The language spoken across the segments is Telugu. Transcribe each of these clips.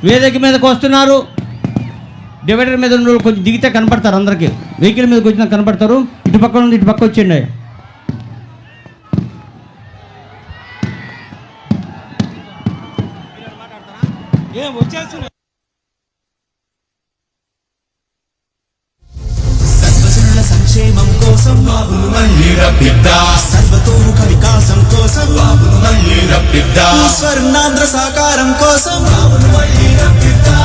వేదిక మీదకి వస్తున్నారు. డివైడర్ మీద ఉన్న కొంచెం దిగితే కనపడతారు, అందరికీ వెహికల్ మీదకి వచ్చినా కనపడతారు. ఇటు పక్క నుండి ఇటు పక్క వచ్చేయండి. సర్వజనుల సంక్షేమం కోసం బాబును మళ్ళీ రప్పిద్దా, సర్వతోముఖ వికాసం కోసం బాబును మళ్ళీ రప్పిద్దా, స్వర్ణాంధ్ర సాకారం కోసం బాబును మళ్ళీ రప్పిద్దా,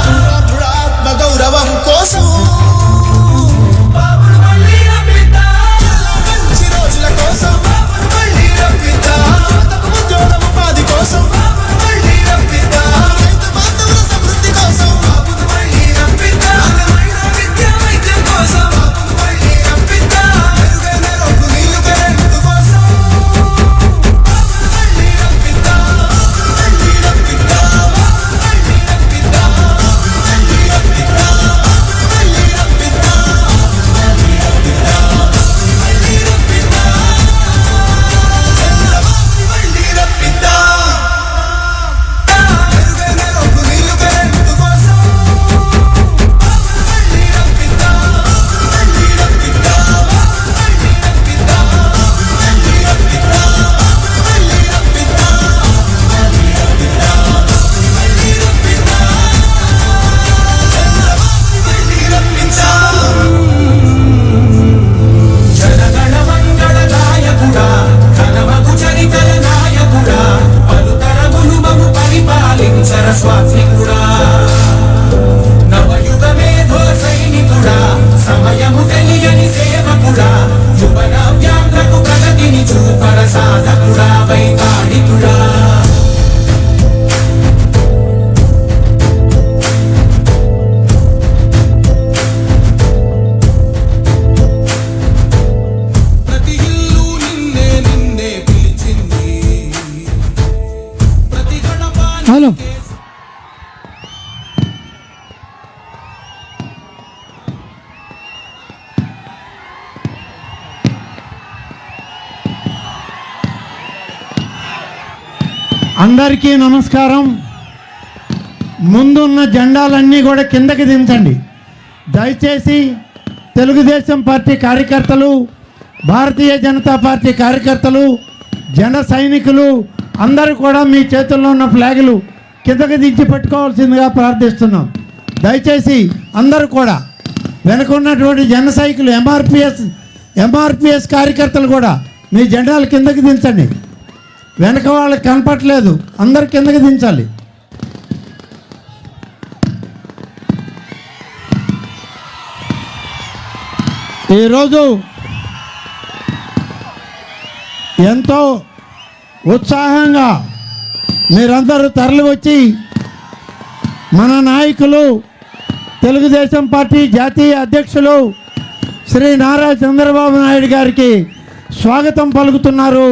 ఆత్మ గౌరవం కోసం బాబును మళ్ళీ రప్పిద్దా, మంచి రోజుల కోసం బాబును మళ్ళీ రప్పిద్దా, ఉద్యోగ ఉపాధి కోసం బాబును మళ్ళీ రప్పిద్దా, రైతు బాంధవుల సమృద్ధి కోసం బాబును మళ్ళీ రప్పిద్దా, విద్య వైద్యం కోసం బాబును మళ్ళీ రప్పిద్దా, మెరుగైన రోడ్డు నీళ్లు కరెంటు కోసం బాబును మళ్ళీ రప్పిద్దా, మళ్ళీ రప్పిద్దా, మళ్ళీ రప్పిద్దా, మళ్ళీ రప్పిద్దా, మళ్ళీ రప్పిద్దా, మళ్ళీ రప్పిద్దా, మళ్ళీ రప్పిద్దా, చంద్రబాబు మళ్ళీ రప్పిద్దా, మెరుగైన రోడ్డు నీళ్లు కరెంటు కోసం మళ్ళీ రప్పిద్దా, మళ్ళీ రప్పిద్దా, మళ్ళీ రప్పిద్దా, మళ్ళీ రప్పిద్దా, మళ్ళీ రప్పిద్దా, మళ్ళీ రప్పిద్దా, మళ్ళీ రప్పిద్దా, చంద్రబాబు మళ్ళీ రప్పిద్దా. జనగణ మంగళ నాయకుడా, ఘనమగు చరితల నాయకుడా, పలుతరములు మము పరిపాలించర స్వాత్మికుడా, నవయుగ మేధో సైనికుడా, సమయము తెలియని సేవకుడా, యువన వ్యాంధ్రకు ప్రగతిని చూపర సాధకుడా, వైతాళికుడా. ప్రతి ఇల్లు నిన్నే నిన్నే పిలిచింది, ప్రతి గడప హలో అందరికీ నమస్కారం. ముందున్న జెండాలన్నీ కూడా కిందకి దించండి దయచేసి. తెలుగుదేశం పార్టీ కార్యకర్తలు, భారతీయ జనతా పార్టీ కార్యకర్తలు, జన సైనికులు అందరూ కూడా మీ చేతుల్లో ఉన్న ఫ్లాగులు కిందకి దించి పెట్టుకోవాల్సిందిగా ప్రార్థిస్తున్నాం. దయచేసి అందరూ కూడా వెనుకున్నటువంటి జన సైనికులు, ఎంఆర్పిఎస్ కార్యకర్తలు కూడా మీ జెండాలు కిందకి దించండి. వెనక వాళ్ళకి కనపట్లేదు, అందరు కిందకి దించాలి. ఈరోజు ఎంతో ఉత్సాహంగా మీరందరూ తరలి వచ్చి మన నాయకులు, తెలుగుదేశం పార్టీ జాతీయ అధ్యక్షులు శ్రీ నారా చంద్రబాబు నాయుడు గారికి స్వాగతం పలుకుతున్నారు.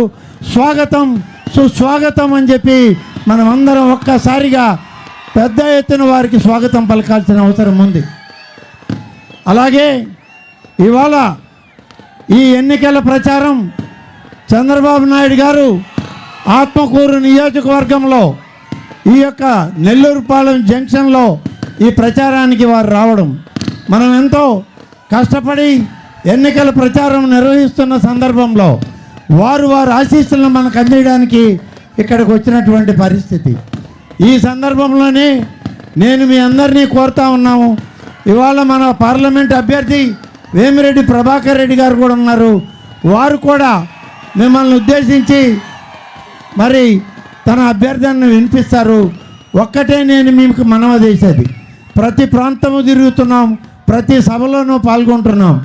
స్వాగతం, సుస్వాగతం అని చెప్పి మనమందరం ఒక్కసారిగా పెద్ద ఎత్తున వారికి స్వాగతం పలకాల్సిన అవసరం ఉంది. అలాగే ఇవాళ ఈ ఎన్నికల ప్రచారం చంద్రబాబు నాయుడు గారు ఆత్మకూరు నియోజకవర్గంలో ఈ యొక్క నెల్లూరుపాలెం జంక్షన్లో ఈ ప్రచారానికి వారు రావడం, మనం ఎంతో కష్టపడి ఎన్నికల ప్రచారం నిర్వహిస్తున్న సందర్భంలో వారు ఆశీస్సులను మనకు అందించడానికి ఇక్కడికి వచ్చినటువంటి పరిస్థితి. ఈ సందర్భంలోనే నేను మీ అందరినీ కోరుతా ఉన్నాము. ఇవాళ మన పార్లమెంట్ అభ్యర్థి వేమిరెడ్డి ప్రభాకర్ రెడ్డి గారు కూడా ఉన్నారు. వారు కూడా మిమ్మల్ని ఉద్దేశించి మరి తన అభ్యర్థనను వినిపిస్తారు. ఒక్కటే నేను మీకు మనవి చేసేది, ప్రతి ప్రాంతము తిరుగుతున్నాం, ప్రతి సభలోనూ పాల్గొంటున్నాం.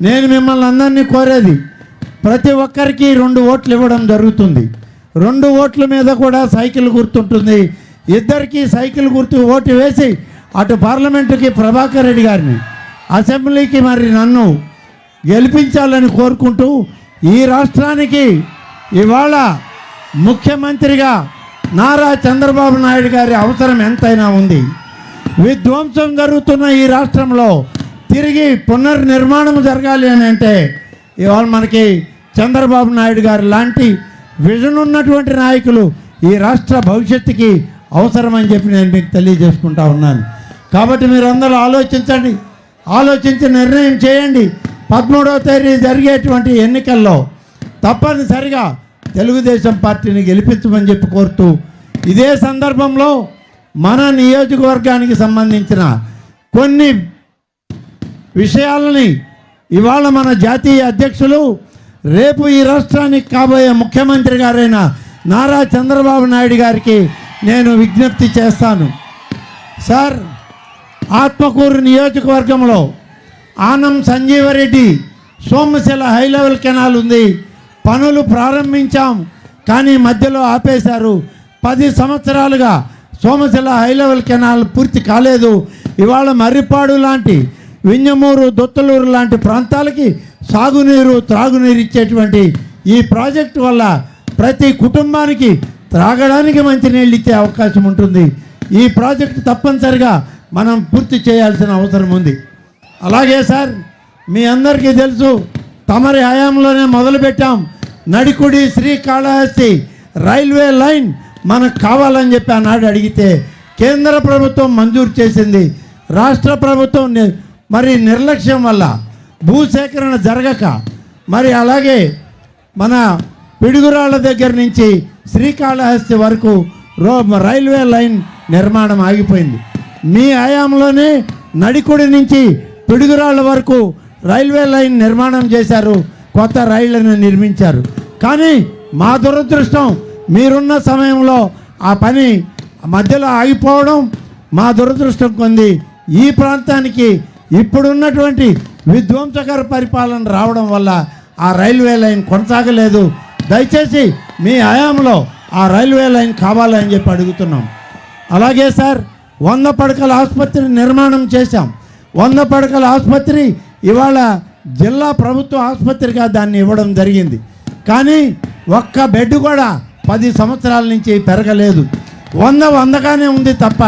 నేను మిమ్మల్ని అందరినీ కోరేది, ప్రతి ఒక్కరికి 2 ఓట్లు ఇవ్వడం జరుగుతుంది. 2 ఓట్ల మీద కూడా సైకిల్ గుర్తుంటుంది. ఇద్దరికి సైకిల్ గుర్తు ఓటు వేసి అటు పార్లమెంటుకి ప్రభాకర్ రెడ్డి గారిని, అసెంబ్లీకి మరి నన్ను గెలిపించాలని కోరుకుంటూ, ఈ రాష్ట్రానికి ఇవాళ ముఖ్యమంత్రిగా నారా చంద్రబాబు నాయుడు గారి అవసరం ఎంతైనా ఉంది. విధ్వంసం జరుగుతున్న ఈ రాష్ట్రంలో తిరిగి పునర్నిర్మాణం జరగాలి అని అంటే ఇవాళ మనకి చంద్రబాబు నాయుడు గారు లాంటి విజన్ ఉన్నటువంటి నాయకులు ఈ రాష్ట్ర భవిష్యత్తుకి అవసరమని చెప్పి నేను మీకు తెలియజేసుకుంటా ఉన్నాను. కాబట్టి మీరు అందరూ ఆలోచించండి, ఆలోచించి నిర్ణయం చేయండి. 13వ తేదీ జరిగేటువంటి ఎన్నికల్లో తప్పనిసరిగా తెలుగుదేశం పార్టీని గెలిపించమని చెప్పి కోరుతూ, ఇదే సందర్భంలో మన నియోజకవర్గానికి సంబంధించిన కొన్ని విషయాలని ఇవాళ మన జాతీయ అధ్యక్షులు, రేపు ఈ రాష్ట్రానికి కాబోయే ముఖ్యమంత్రి గారైన నారా చంద్రబాబు నాయుడు గారికి నేను విజ్ఞప్తి చేస్తాను. సార్, ఆత్మకూరు నియోజకవర్గంలో Anam Sanjeevareddy Somasila high level canal ఉంది. పనులు ప్రారంభించాం, కానీ మధ్యలో ఆపేశారు. 10 సంవత్సరాలుగా సోమశిల హై లెవెల్ కెనాల్ పూర్తి కాలేదు. ఇవాళ మర్రిపాడు లాంటి, వింజమూరు, దొత్తలూరు లాంటి ప్రాంతాలకి సాగునీరు, త్రాగునీరు ఇచ్చేటువంటి ఈ ప్రాజెక్టు వల్ల ప్రతి కుటుంబానికి త్రాగడానికి మంచినీళ్ళు ఇచ్చే అవకాశం ఉంటుంది. ఈ ప్రాజెక్టు తప్పనిసరిగా మనం పూర్తి చేయాల్సిన అవసరం ఉంది. అలాగే సార్, మీ అందరికీ తెలుసు, తమరి హయాంలోనే మొదలుపెట్టాం నడికుడి శ్రీకాళహస్తి రైల్వే లైన్ మనకు కావాలని చెప్పి ఆనాడు అడిగితే కేంద్ర ప్రభుత్వం మంజూరు చేసింది. రాష్ట్ర ప్రభుత్వం మరి నిర్లక్ష్యం వల్ల భూసేకరణ జరగక, మరి అలాగే మన పిడుగురాళ్ళ దగ్గర నుంచి శ్రీకాళహస్తి వరకు రైల్వే లైన్ నిర్మాణం ఆగిపోయింది. మీ హయాంలోనే నడికుడి నుంచి పిడుగురాళ్ళ వరకు రైల్వే లైన్ నిర్మాణం చేశారు, కొత్త రైళ్లను నిర్మించారు. కానీ మా దురదృష్టం, మీరున్న సమయంలో ఆ పని మధ్యలో ఆగిపోవడం మా దురదృష్టం కొంది. ఈ ప్రాంతానికి ఇప్పుడున్నటువంటి విధ్వంసకర పరిపాలన రావడం వల్ల ఆ రైల్వే లైన్ కొనసాగలేదు. దయచేసి మీ హయాంలో ఆ రైల్వే లైన్ కావాలని చెప్పి అడుగుతున్నాం. అలాగే సార్, 100 పడకల ఆసుపత్రి నిర్మాణం చేశాం. 100 పడకల ఆసుపత్రి ఇవాళ జిల్లా ప్రభుత్వ ఆసుపత్రిగా దాన్ని ఇవ్వడం జరిగింది. కానీ ఒక్క బెడ్ కూడా 10 సంవత్సరాల నుంచి పెరగలేదు. 100గానే ఉంది తప్ప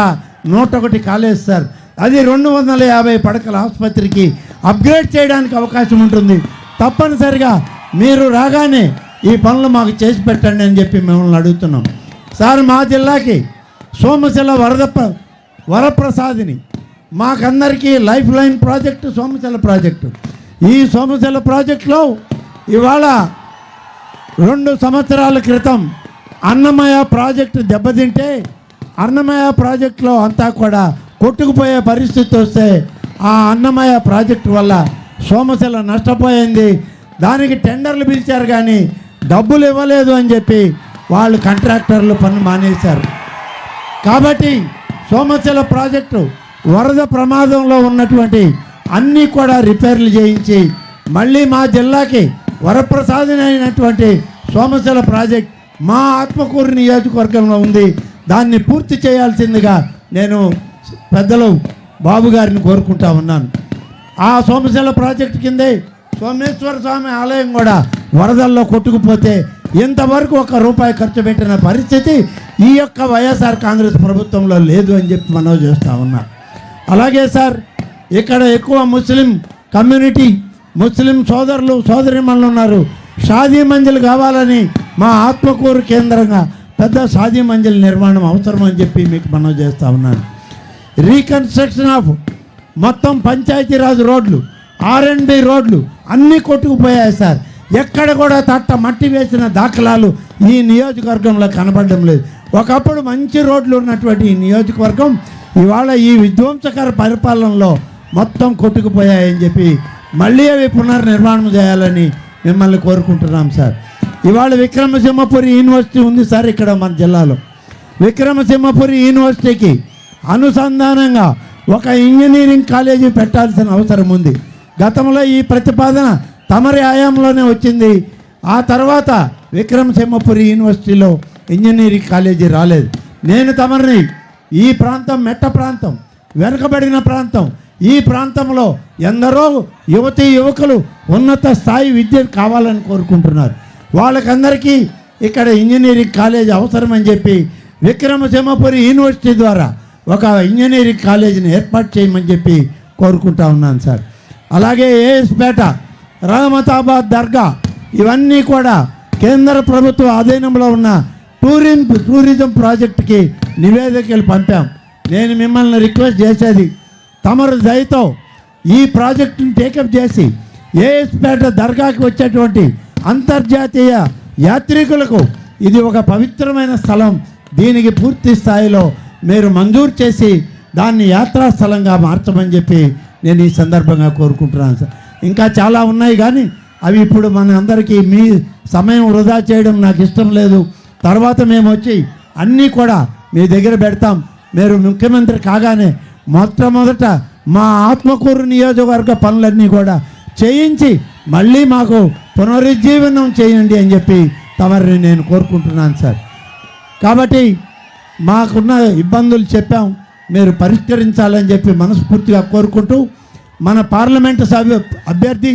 101 కాలేదు సార్. అది 250 పడకల ఆసుపత్రికి అప్గ్రేడ్ చేయడానికి అవకాశం ఉంటుంది. తప్పనిసరిగా మీరు రాగానే ఈ పనులు మాకు చేసి పెట్టండి అని చెప్పి మిమ్మల్ని అడుగుతున్నాం. సార్, మా జిల్లాకి సోమశిల వరప్రసాదిని మాకందరికీ life line project Somasila project. ఈ సోమశిల ప్రాజెక్టులో ఇవాళ 2 సంవత్సరాల క్రితం అన్నమయ్య ప్రాజెక్టు దెబ్బతింటే అన్నమయ్య ప్రాజెక్టులో అంతా కూడా కొట్టుకుపోయే పరిస్థితి వస్తే ఆ అన్నమయ్య ప్రాజెక్టు వల్ల సోమశిల నష్టపోయింది. దానికి టెండర్లు పిలిచారు కానీ డబ్బులు ఇవ్వలేదు అని చెప్పి వాళ్ళు కాంట్రాక్టర్లు పనులు మానేశారు. కాబట్టి సోమశిల ప్రాజెక్టు వరద ప్రమాదంలో ఉన్నటువంటి అన్నీ కూడా రిపేర్లు చేయించి మళ్ళీ మా జిల్లాకి వరప్రసాదిని అయినటువంటి సోమశిల ప్రాజెక్ట్ మా ఆత్మకూరు నియోజకవర్గంలో ఉంది. దాన్ని పూర్తి చేయాల్సిందిగా నేను పెద్దలు బాబు గారిని కోరుకుంటా ఉన్నాను. ఆ సోమశిల ప్రాజెక్టు కిందే సోమేశ్వర స్వామి ఆలయం కూడా వరదల్లో కొట్టుకుపోతే ఇంతవరకు ₹1 ఖర్చు పెట్టిన పరిస్థితి ఈ యొక్క వైఎస్ఆర్ కాంగ్రెస్ ప్రభుత్వంలో లేదు అని చెప్పి మనవి చేస్తూ ఉన్నారు. అలాగే సార్, ఇక్కడ ఎక్కువ ముస్లిం కమ్యూనిటీ, ముస్లిం సోదరులు సోదరిమణులు ఉన్నారు. షాదీ మంజిల్ కావాలని మా ఆత్మకూరు కేంద్రంగా పెద్ద షాదీ మంజిల్ నిర్మాణం అవసరం అని చెప్పి మీకు మనవి చేస్తూ ఉన్నాను. రీకన్స్ట్రక్షన్ ఆఫ్ మొత్తం పంచాయతీరాజ్ రోడ్లు, R&B రోడ్లు అన్నీ కొట్టుకుపోయాయి సార్. ఎక్కడ కూడా తట్ట మట్టి వేసిన దాఖలాలు ఈ నియోజకవర్గంలో కనబడడం లేదు. ఒకప్పుడు మంచి రోడ్లు ఉన్నటువంటి ఈ నియోజకవర్గం ఇవాళ ఈ విధ్వంసకర పరిపాలనలో మొత్తం కొట్టుకుపోయాయని చెప్పి మళ్ళీ అవి పునర్నిర్మాణం చేయాలని మిమ్మల్ని కోరుకుంటున్నాం సార్. ఇవాళ విక్రమసింహపురి యూనివర్సిటీ ఉంది సార్ ఇక్కడ మన జిల్లాలో. విక్రమసింహపురి యూనివర్సిటీకి అనుసంధానంగా ఒక ఇంజనీరింగ్ కాలేజీ పెట్టాల్సిన అవసరం ఉంది. గతంలో ఈ ప్రతిపాదన తమరి హయాంలోనే వచ్చింది. ఆ తర్వాత విక్రమసింహపురి యూనివర్సిటీలో ఇంజనీరింగ్ కాలేజీ రాలేదు. నేను తమరిని ఈ ప్రాంతం మెట్ట ప్రాంతం, వెనుకబడిన ప్రాంతం, ఈ ప్రాంతంలో ఎందరో యువతీ యువకులు ఉన్నత స్థాయి విద్య కావాలని కోరుకుంటున్నారు. వాళ్ళకందరికీ ఇక్కడ ఇంజనీరింగ్ కాలేజ్ అవసరమని చెప్పి విక్రమసింహపురి యూనివర్సిటీ ద్వారా ఒక ఇంజనీరింగ్ కాలేజీని ఏర్పాటు చేయమని చెప్పి కోరుకుంటా ఉన్నాను సార్. అలాగే ఏఎస్పేట, రహమతాబాద్ దర్గా ఇవన్నీ కూడా కేంద్ర ప్రభుత్వ ఆధీనంలో ఉన్న టూరిజం ప్రాజెక్టుకి నివేదికలు పంపాం. నేను మిమ్మల్ని రిక్వెస్ట్ చేసేది, తమరు దయతో ఈ ప్రాజెక్టును టేకప్ చేసి ఏఎస్పేట దర్గాకి వచ్చేటువంటి అంతర్జాతీయ యాత్రికులకు ఇది ఒక పవిత్రమైన స్థలం, దీనికి పూర్తి స్థాయిలో మీరు మంజూరు చేసి దాన్ని యాత్రా స్థలంగా మార్చమని చెప్పి నేను ఈ సందర్భంగా కోరుకుంటున్నాను సార్. ఇంకా చాలా ఉన్నాయి కానీ అవి ఇప్పుడు మన అందరికీ మీ సమయం వృధా చేయడం నాకు ఇష్టం లేదు. తర్వాత మేము వచ్చి అన్నీ కూడా మీ దగ్గర పెడతాం. మీరు ముఖ్యమంత్రి కాగానే మొట్టమొదట మా ఆత్మకూరు నియోజకవర్గ పనులన్నీ కూడా చేయించి మళ్ళీ మాకు పునరుజ్జీవనం చేయండి అని చెప్పి తమరిని నేను కోరుకుంటున్నాను సార్. కాబట్టి మాకున్న ఇబ్బందులు చెప్పాం, మీరు పరిష్కరించాలని చెప్పి మనస్ఫూర్తిగా కోరుకుంటూ మన పార్లమెంటు సభ్య అభ్యర్థి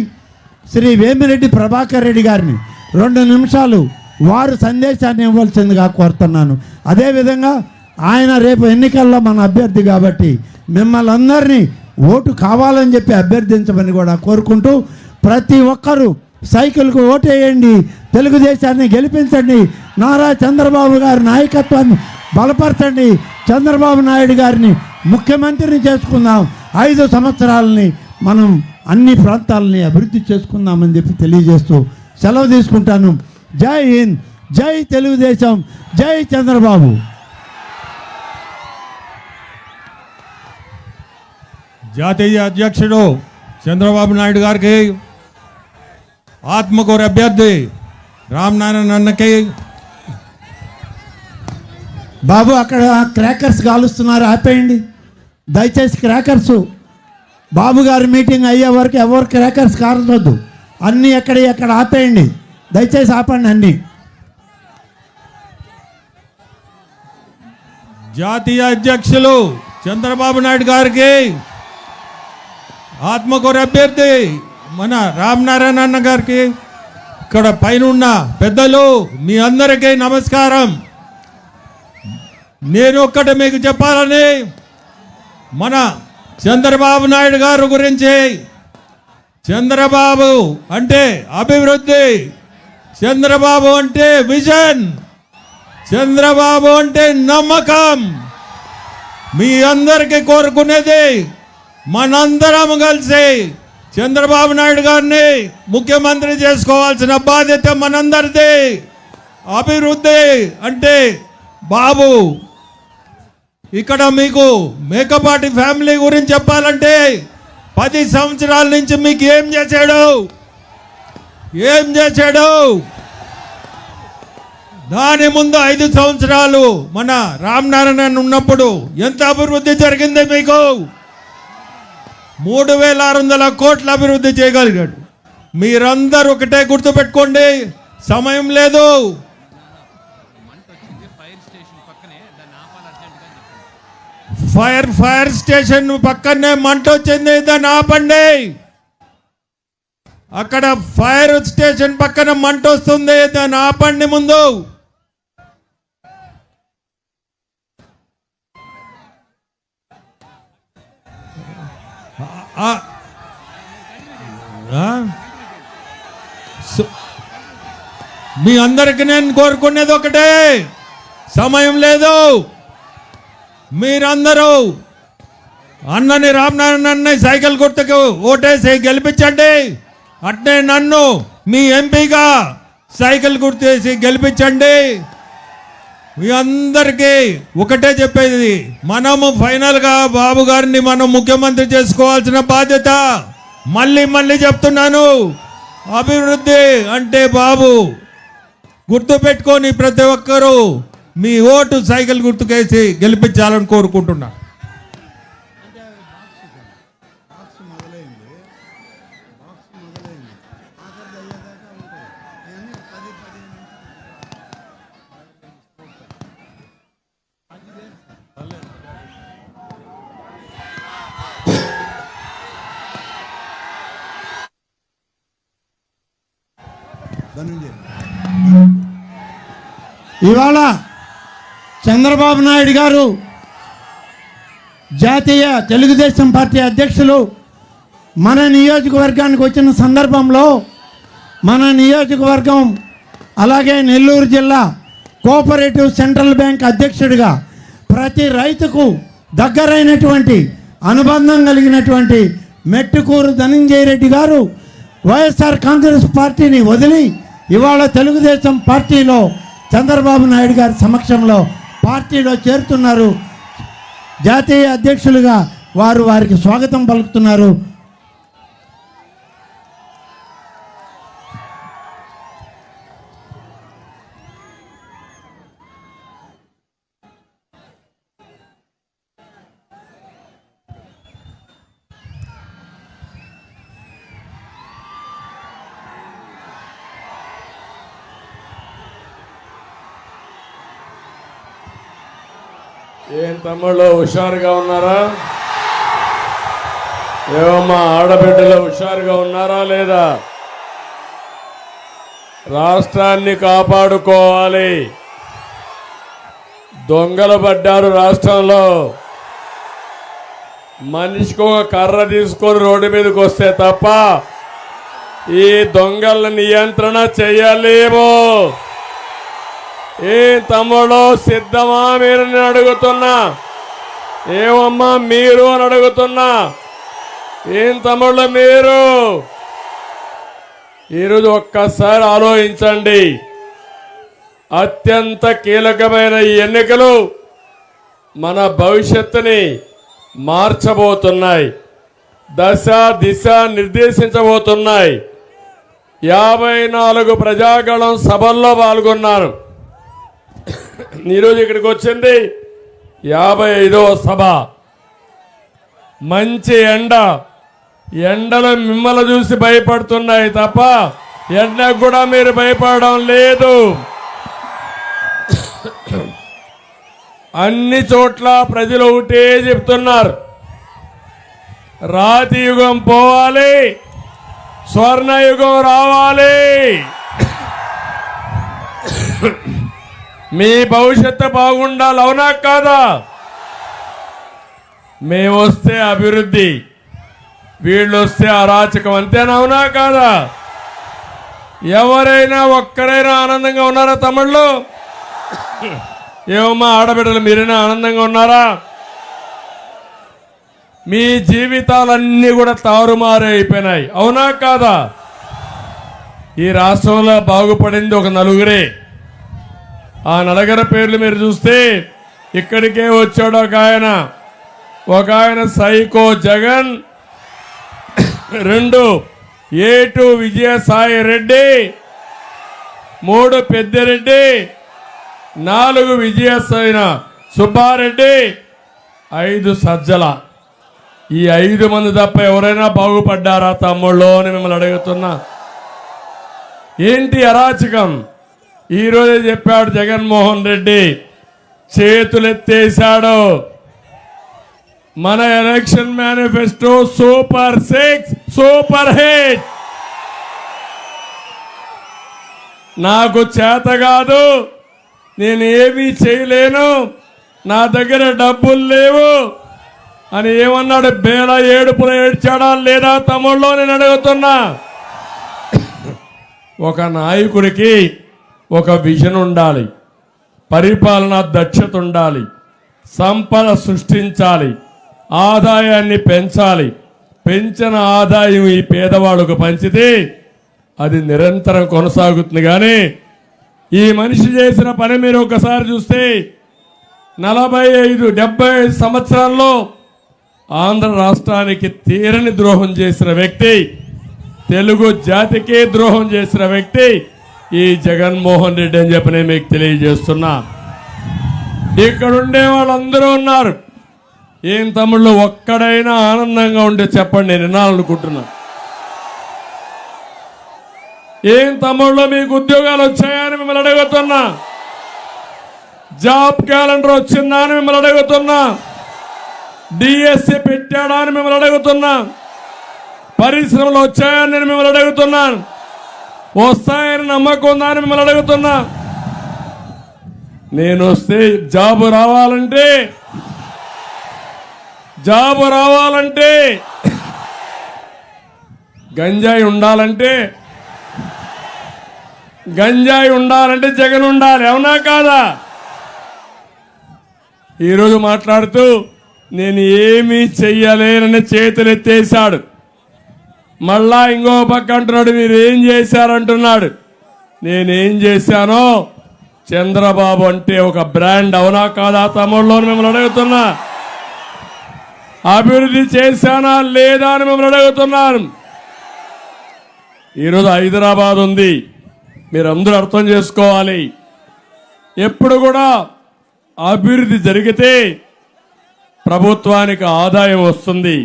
శ్రీ వేమిరెడ్డి ప్రభాకర్ రెడ్డి గారిని 2 నిమిషాలు వారు సందేశాన్ని ఇవ్వాల్సిందిగా కోరుతున్నాను. అదేవిధంగా ఆయన రేపు ఎన్నికల్లో మన అభ్యర్థి కాబట్టి మిమ్మల్ని అందరినీ ఓటు కావాలని చెప్పి అభ్యర్థించమని కూడా కోరుకుంటూ ప్రతి ఒక్కరూ సైకిల్కు ఓటేయండి, తెలుగుదేశాన్ని గెలిపించండి, నారా చంద్రబాబు గారి నాయకత్వాన్ని బలపరచండి, చంద్రబాబు నాయుడు గారిని ముఖ్యమంత్రిని చేసుకుందాం, 5 సంవత్సరాలని మనం అన్ని ప్రాంతాలని అభివృద్ధి చేసుకుందామని చెప్పి తెలియజేస్తూ సెలవు తీసుకుంటాను. జై హింద్, జై తెలుగుదేశం, జై చంద్రబాబు. జాతీయ అధ్యక్షుడు చంద్రబాబు నాయుడు గారికి, ఆత్మకూరు అభ్యర్థి రామనారాయణ అన్నకి. బాబు అక్కడ క్రాకర్స్ కాలుస్తున్నారు, ఆపేయండి దయచేసి. క్రాకర్స్ బాబు గారి మీటింగ్ అయ్యే వరకు ఎవరు క్రాకర్స్ కాల్చొద్దు, అన్నీ ఎక్కడ ఆపేయండి, దయచేసి ఆపండి అన్నీ. జాతీయ అధ్యక్షులు చంద్రబాబు నాయుడు గారికి, ఆత్మకూరు అభ్యర్థి మన రామనారాయణ అన్న గారికి, ఇక్కడ పైన ఉన్న పెద్దలు మీ అందరికీ నమస్కారం. నేను ఒక్కటి మీకు చెప్పాలని, మన చంద్రబాబు నాయుడు గారి గురించి, చంద్రబాబు అంటే అభివృద్ధి, చంద్రబాబు అంటే విజన్, చంద్రబాబు అంటే నమ్మకం. మీ అందరికీ కోరుకునేది మనందరం కలిసి చంద్రబాబు నాయుడు గారిని ముఖ్యమంత్రి చేసుకోవాల్సిన బాధ్యత మనందరిది. అభివృద్ధి అంటే బాబు, ఇక్కడ మీకు మేకపాటి ఫ్యామిలీ గురించి చెప్పాలంటే 10 సంవత్సరాల నుంచి మీకు ఏం చేశాడు. దాని ముందు 5 సంవత్సరాలు మన రామనారాయణ ఉన్నప్పుడు ఎంత అభివృద్ధి జరిగింది మీకు? 3600 కోట్ల అభివృద్ధి చేయగలిగాడు. మీరందరూ ఒకటే గుర్తుపెట్టుకోండి, సమయం లేదు. ఫైర్ స్టేషన్ పక్కనే మంట వచ్చింది, దాన్ని ఆపండి. అక్కడ ఫైర్ స్టేషన్ పక్కన మంట వస్తుంది, దాన్ని ఆపండి ముందు. మీ అందరికి నేను కోరుకునేది ఒకటే, సమయం లేదు. మీరందరూ అన్నని రామనారాయణ అన్నని సైకిల్ గుర్తుకు ఓటేసి గెలిపించండి. అట్నే నన్ను మీ ఎంపీగా సైకిల్ గుర్తేసి గెలిపించండి. మీ అందరికీ ఒకటే చెప్పేది, మనము ఫైనల్గా బాబు గారిని మనం ముఖ్యమంత్రి చేసుకోవాల్సిన బాధ్యత. మళ్ళీ చెప్తున్నాను, అభివృద్ధి అంటే బాబు. గుర్తుపెట్టుకొని ప్రతి ఒక్కరూ మీ ఓటు సైకిల్ గుర్తుకేసి గెలిపించాలని కోరుకుంటున్నా. ఇవాళ చంద్రబాబు నాయుడు గారు జాతీయ తెలుగుదేశం పార్టీ అధ్యక్షులు మన నియోజకవర్గానికి వచ్చిన సందర్భంలో మన నియోజకవర్గం అలాగే నెల్లూరు జిల్లా కోఆపరేటివ్ సెంట్రల్ బ్యాంక్ అధ్యక్షుడిగా ప్రతి రైతుకు దగ్గరైనటువంటి అనుబంధం కలిగినటువంటి మెట్టుకూరు ధనంజయ రెడ్డి గారు వైఎస్ఆర్ కాంగ్రెస్ పార్టీని వదిలి ఇవాళ తెలుగుదేశం పార్టీలో చంద్రబాబు నాయుడు గారి సమక్షంలో పార్టీలో చేరుతున్నారు. జాతీయ అధ్యక్షులుగా వారికి స్వాగతం పలుకుతున్నారు. ఏం తమ్ముళ్ళు హుషారుగా ఉన్నారా? ఏమమ్మా ఆడబిడ్డలు హుషారుగా ఉన్నారా లేదా? రాష్ట్రాన్ని కాపాడుకోవాలి. దొంగలు పడ్డారు రాష్ట్రంలో. మనిషికి ఒక కర్ర తీసుకొని రోడ్డు మీదకి వస్తే తప్ప ఈ దొంగల నియంత్రణ చేయలేము. ఏ తమ్ముడు సిద్ధమా మీరు అని అడుగుతున్నా. ఏమమ్మా మీరు అని అడుగుతున్నా. ఏం తమ్ముళ్ళు మీరు ఈరోజు ఒక్కసారి ఆలోచించండి. అత్యంత కీలకమైన ఈ ఎన్నికలు మన భవిష్యత్తుని మార్చబోతున్నాయి. దశ దిశ నిర్దేశించబోతున్నాయి. 54 ప్రజాగణం సభల్లో పాల్గొన్నాను. ఈరోజు ఇక్కడికి వచ్చింది 55వ సభ. మంచి ఎండలు మిమ్మల్ని చూసి భయపడుతున్నాయి తప్ప ఎండకు కూడా మీరు భయపడడం లేదు. అన్ని చోట్ల ప్రజలు ఒకటే చెప్తున్నారు, రాతి యుగం పోవాలి, స్వర్ణయుగం రావాలి. మీ భవిష్యత్తు బాగుండాలి. అవునా కాదా? మేము వస్తే అభివృద్ధి, వీళ్ళు వస్తే అరాచకం. అంతేనా? అవునా కాదా? ఎవరైనా ఒక్కరైనా ఆనందంగా ఉన్నారా తమ్ముళ్ళు? ఏమమ్మా ఆడబిడ్డలు మీరైనా ఆనందంగా ఉన్నారా? మీ జీవితాలన్నీ కూడా తారుమారు అయిపోయినాయి. అవునా కాదా? ఈ రాష్ట్రంలో బాగుపడింది ఒక నలుగురే. ఆ నలుగురి పేర్లు మీరు చూస్తే ఇక్కడికే వచ్చాడు ఒక ఆయన సైకో జగన్, 2 A2 విజయసాయి రెడ్డి, 3 పెద్దిరెడ్డి, 4 విజయసాయి సుబ్బారెడ్డి, 5 సజ్జల. ఈ 5 మంది తప్ప ఎవరైనా బాగుపడ్డారా తమ్ముళ్ళు అని మిమ్మల్ని అడుగుతున్నా. ఏంటి అరాచకం? ఈరోజే చెప్పాడు జగన్మోహన్ రెడ్డి, చేతులెత్తేశాడు. మన election manifesto super 6 super hit. నాకు చేత కాదు, నేను ఏమీ చేయలేను, నా దగ్గర డబ్బులు లేవు అని ఏమన్నాడు? బేల ఏడుపులు ఏడ్చాడా లేదా తమ్ముళ్ళు నేను అడుగుతున్నా. ఒక నాయకుడికి ఒక విజన్ ఉండాలి, పరిపాలనా దక్షత ఉండాలి, సంపద సృష్టించాలి, ఆదాయాన్ని పెంచాలి. పెంచిన ఆదాయం ఈ పేదవాళ్ళకు పంచితే అది నిరంతరం కొనసాగుతుంది. కానీ ఈ మనిషి చేసిన పని మీరు ఒకసారి చూస్తే 45-70 సంవత్సరాల్లో ఆంధ్ర రాష్ట్రానికి తీరని ద్రోహం చేసిన వ్యక్తి, తెలుగు జాతికే ద్రోహం చేసిన వ్యక్తి ఈ జగన్మోహన్ రెడ్డి అని చెప్పి నేను మీకు తెలియజేస్తున్నా. ఇక్కడ ఉండే వాళ్ళందరూ ఉన్నారు. ఏం తమ్ముళ్ళు ఒక్కడైనా ఆనందంగా ఉంటే చెప్పండి, నేను వినాలనుకుంటున్నా. ఏం తమ్ముళ్ళు మీకు ఉద్యోగాలు వచ్చాయని మిమ్మల్ని అడుగుతున్నా. జాబ్ క్యాలెండర్ వచ్చిందా అని మిమ్మల్ని అడుగుతున్నా. డిఎస్సి పెట్టాడా అని మిమ్మల్ని అడుగుతున్నా. పరిశ్రమలు వచ్చాయని నేను మిమ్మల్ని అడుగుతున్నాను. వస్తాయని నమ్మకం ఉందా అని మిమ్మల్ని అడుగుతున్నా. నేను వస్తే జాబు రావాలంటే గంజాయి ఉండాలంటే జగన్ ఉండాలి. అవునా కాదా? ఈరోజు మాట్లాడుతూ నేను ఏమీ చెయ్యలేనని చేతులు ఎత్తేశాడు. మళ్ళా ఇంకో పక్క అంటున్నాడు మీరు ఏం చేశారంటున్నాడు. నేనేం చేశానో చంద్రబాబు అంటే ఒక బ్రాండ్ అవునా కాదా తమ్ముళ్ళు మిమ్మల్ని అడుగుతున్నా. అభివృద్ధి చేశానా లేదా అని మిమ్మల్ని అడుగుతున్నాను. ఈరోజు హైదరాబాద్ ఉంది, మీరందరూ అర్థం చేసుకోవాలి. ఎప్పుడు కూడా అభివృద్ధి జరిగితే ప్రభుత్వానికి ఆదాయం వస్తుంది,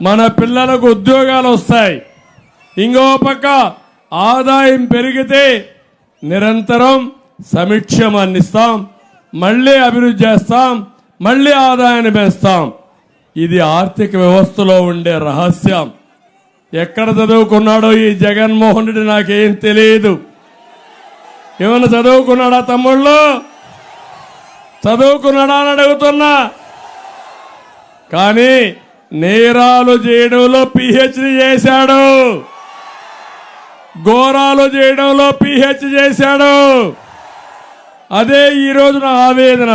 మన పిల్లలకు ఉద్యోగాలు వస్తాయి. ఇంకో పక్క ఆదాయం పెరిగితే నిరంతరం సమీక్షం అందిస్తాం, మళ్ళీ అభివృద్ధి చేస్తాం, మళ్ళీ ఆదాయాన్ని పెంచుతాం. ఇది ఆర్థిక వ్యవస్థలో ఉండే రహస్యం. ఎక్కడ చదువుకున్నాడో ఈ జగన్మోహన్ రెడ్డి నాకేం తెలియదు. ఏమన్నా చదువుకున్నాడా తమ్ముళ్ళు? చదువుకున్నాడా అని అడుగుతున్నా. కానీ నేరాలు చేయడంలో పిహెచ్డి చేశాడు, ఘోరాలు చేయడంలో పిహెచ్డి చేశాడు. అదే ఈరోజు నా ఆవేదన.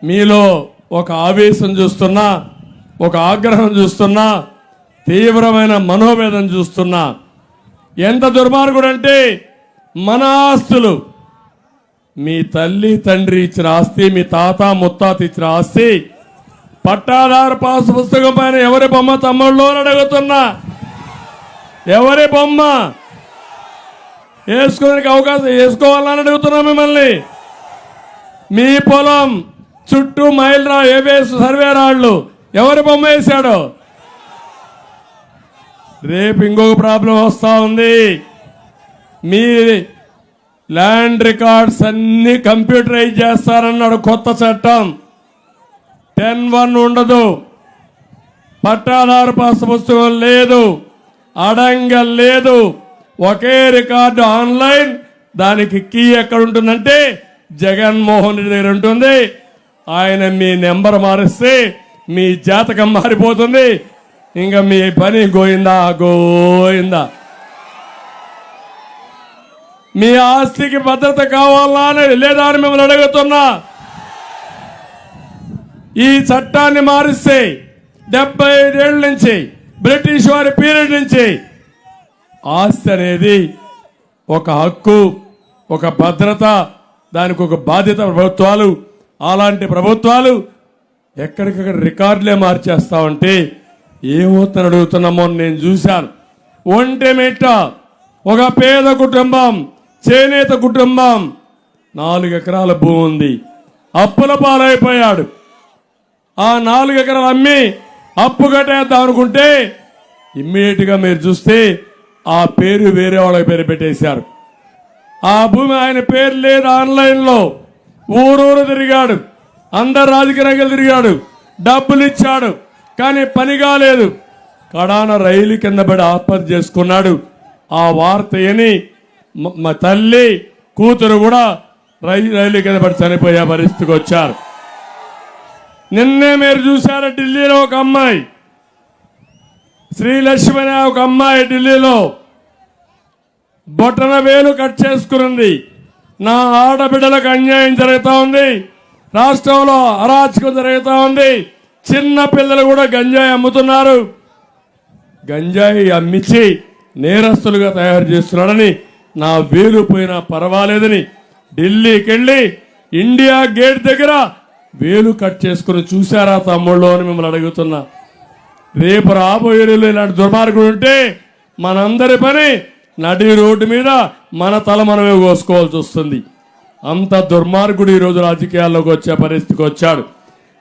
మీలో ఒక ఆవేశం చూస్తున్నా, ఒక ఆగ్రహం చూస్తున్నా, తీవ్రమైన మనోవేదన చూస్తున్నా. ఎంత దుర్మార్గుడు అంటే మన ఆస్తులు, మీ తల్లి తండ్రి ఇచ్చిన ఆస్తి, మీ తాత ముత్తాత ఇచ్చిన ఆస్తి, పట్టాదారు పాసు పుస్తకం పైన ఎవరి బొమ్మ తమ్ముళ్ళు అని అడుగుతున్నా. ఎవరి బొమ్మ వేసుకోవడానికి అవకాశం వేసుకోవాలని అడుగుతున్నా మిమ్మల్ని. మీ పొలం చుట్టూ మైలు ఏవేసు సర్వే రాళ్ళు ఎవరి బొమ్మ వేశాడు? రేపు ఇంకొక ప్రాబ్లం వస్తా ఉంది. మీ ల్యాండ్ రికార్డ్స్ అన్ని కంప్యూటరైజ్ చేస్తారన్నాడు కొత్త చట్టం. 10(1) ఉండదు, పట్టాదారు పాసు పుస్తకం లేదు, అడంగల్ లేదు, ఒకే రికార్డు ఆన్లైన్. దానికి కీ ఎక్కడ ఉంటుందంటే జగన్మోహన్ రెడ్డి దగ్గర ఉంటుంది. ఆయన మీ నెంబర్ మారిస్తే మీ జాతకం మారిపోతుంది. ఇంకా మీ పని గోయిందా గోయిందా. మీ ఆస్తికి భద్రత కావాలా అని లేదా అని మిమ్మల్ని అడుగుతున్నా. ఈ చట్టాన్ని మారిస్తే 75 ఏళ్ళ నుంచి బ్రిటిష్ వారి పీరియడ్ నుంచి ఆస్తి అనేది ఒక హక్కు, ఒక భద్రత, దానికి ఒక బాధ్యత. ప్రభుత్వాలు అలాంటి ప్రభుత్వాలు ఎక్కడికక్కడ రికార్డులే మార్చేస్తామంటే ఏమవుతుందని అడుగుతున్నామో నేను చూశాను. ఒంటెమిట్ట ఒక పేద కుటుంబం, చేనేత కుటుంబం, 4 ఎకరాల భూమి ఉంది, అప్పుల పాలైపోయాడు. ఆ 4 ఎకరాలు అమ్మి అప్పు కట్టేద్దాం అనుకుంటే ఇమ్మీడియట్ గా మీరు చూస్తే ఆ పేరు వేరే వాళ్ళ పేరు పెట్టేశారు. ఆ భూమి ఆయన పేరు లేదు. ఆన్లైన్లో ఊరూరు తిరిగాడు, అందరు రాజకీయ నాయకులు తిరిగాడు, డబ్బులు ఇచ్చాడు, కానీ పని కాలేదు. కడాన రైలు కింద పడి ఆత్మహత్య చేసుకున్నాడు. ఆ వార్త విని మా తల్లి కూతురు కూడా రైలు కింద పడి చనిపోయే పరిస్థితికి వచ్చారు. నిన్నే మీరు చూశారు ఢిల్లీలో ఒక అమ్మాయి, శ్రీలక్ష్మి అనే ఒక అమ్మాయి ఢిల్లీలో బొటన వేలు కట్ చేసుకున్నది. నా ఆడబిడ్డలకు అన్యాయం జరుగుతూ ఉంది, రాష్ట్రంలో అరాచకం జరుగుతూ ఉంది. చిన్న పిల్లలు కూడా గంజాయి అమ్ముతున్నారు. గంజాయి అమ్మించి నేరస్తులుగా తయారు చేస్తున్నాడని, నా వేలు పోయినా పర్వాలేదని ఢిల్లీకి వెళ్ళి ఇండియా గేట్ దగ్గర వేలు కట్ చేసుకుని చూశారా తమ్ముళ్ళు అని మిమ్మల్ని అడుగుతున్నా. రేపు రాబోయే రోజుల్లో ఇలాంటి దుర్మార్గుడు ఉంటే మనందరి పని నడి రోడ్డు మీద మన తల మనమే కోసుకోవాల్సి వస్తుంది. అంత దుర్మార్గుడు ఈరోజు రాజకీయాల్లోకి వచ్చే పరిస్థితికి వచ్చాడు.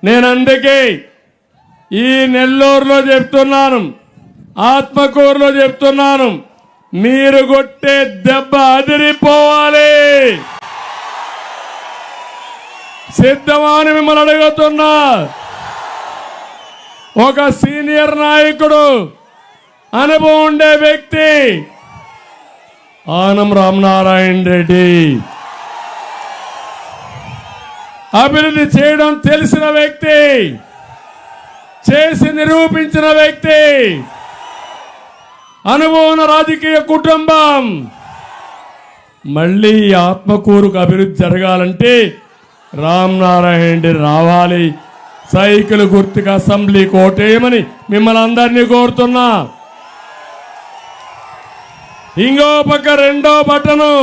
నేను అందుకే ఈ నెల్లూరులో చెప్తున్నాను, ఆత్మకూరులో చెప్తున్నాను, మీరు కొట్టే దెబ్బ అదిరిపోవాలి. సిద్ధమా అని మిమ్మల్ని అడుగుతున్నా. ఒక సీనియర్ నాయకుడు, అనుభవం ఉండే వ్యక్తి ఆనం రామనారాయణ రెడ్డి, అభివృద్ధి చేయడం తెలిసిన వ్యక్తి, చేసి నిరూపించిన వ్యక్తి, అనుభవం రాజకీయ కుటుంబం. మళ్ళీ ఆత్మకూరుకు అభివృద్ధి జరగాలంటే రామనారాయణ రెడ్డి రావాలి, సైకిల్ గుర్తుకు అసెంబ్లీ కోటేయమని మిమ్మల్ని అందరినీ కోరుతున్నా. ఇంకో పక్క రెండో బటను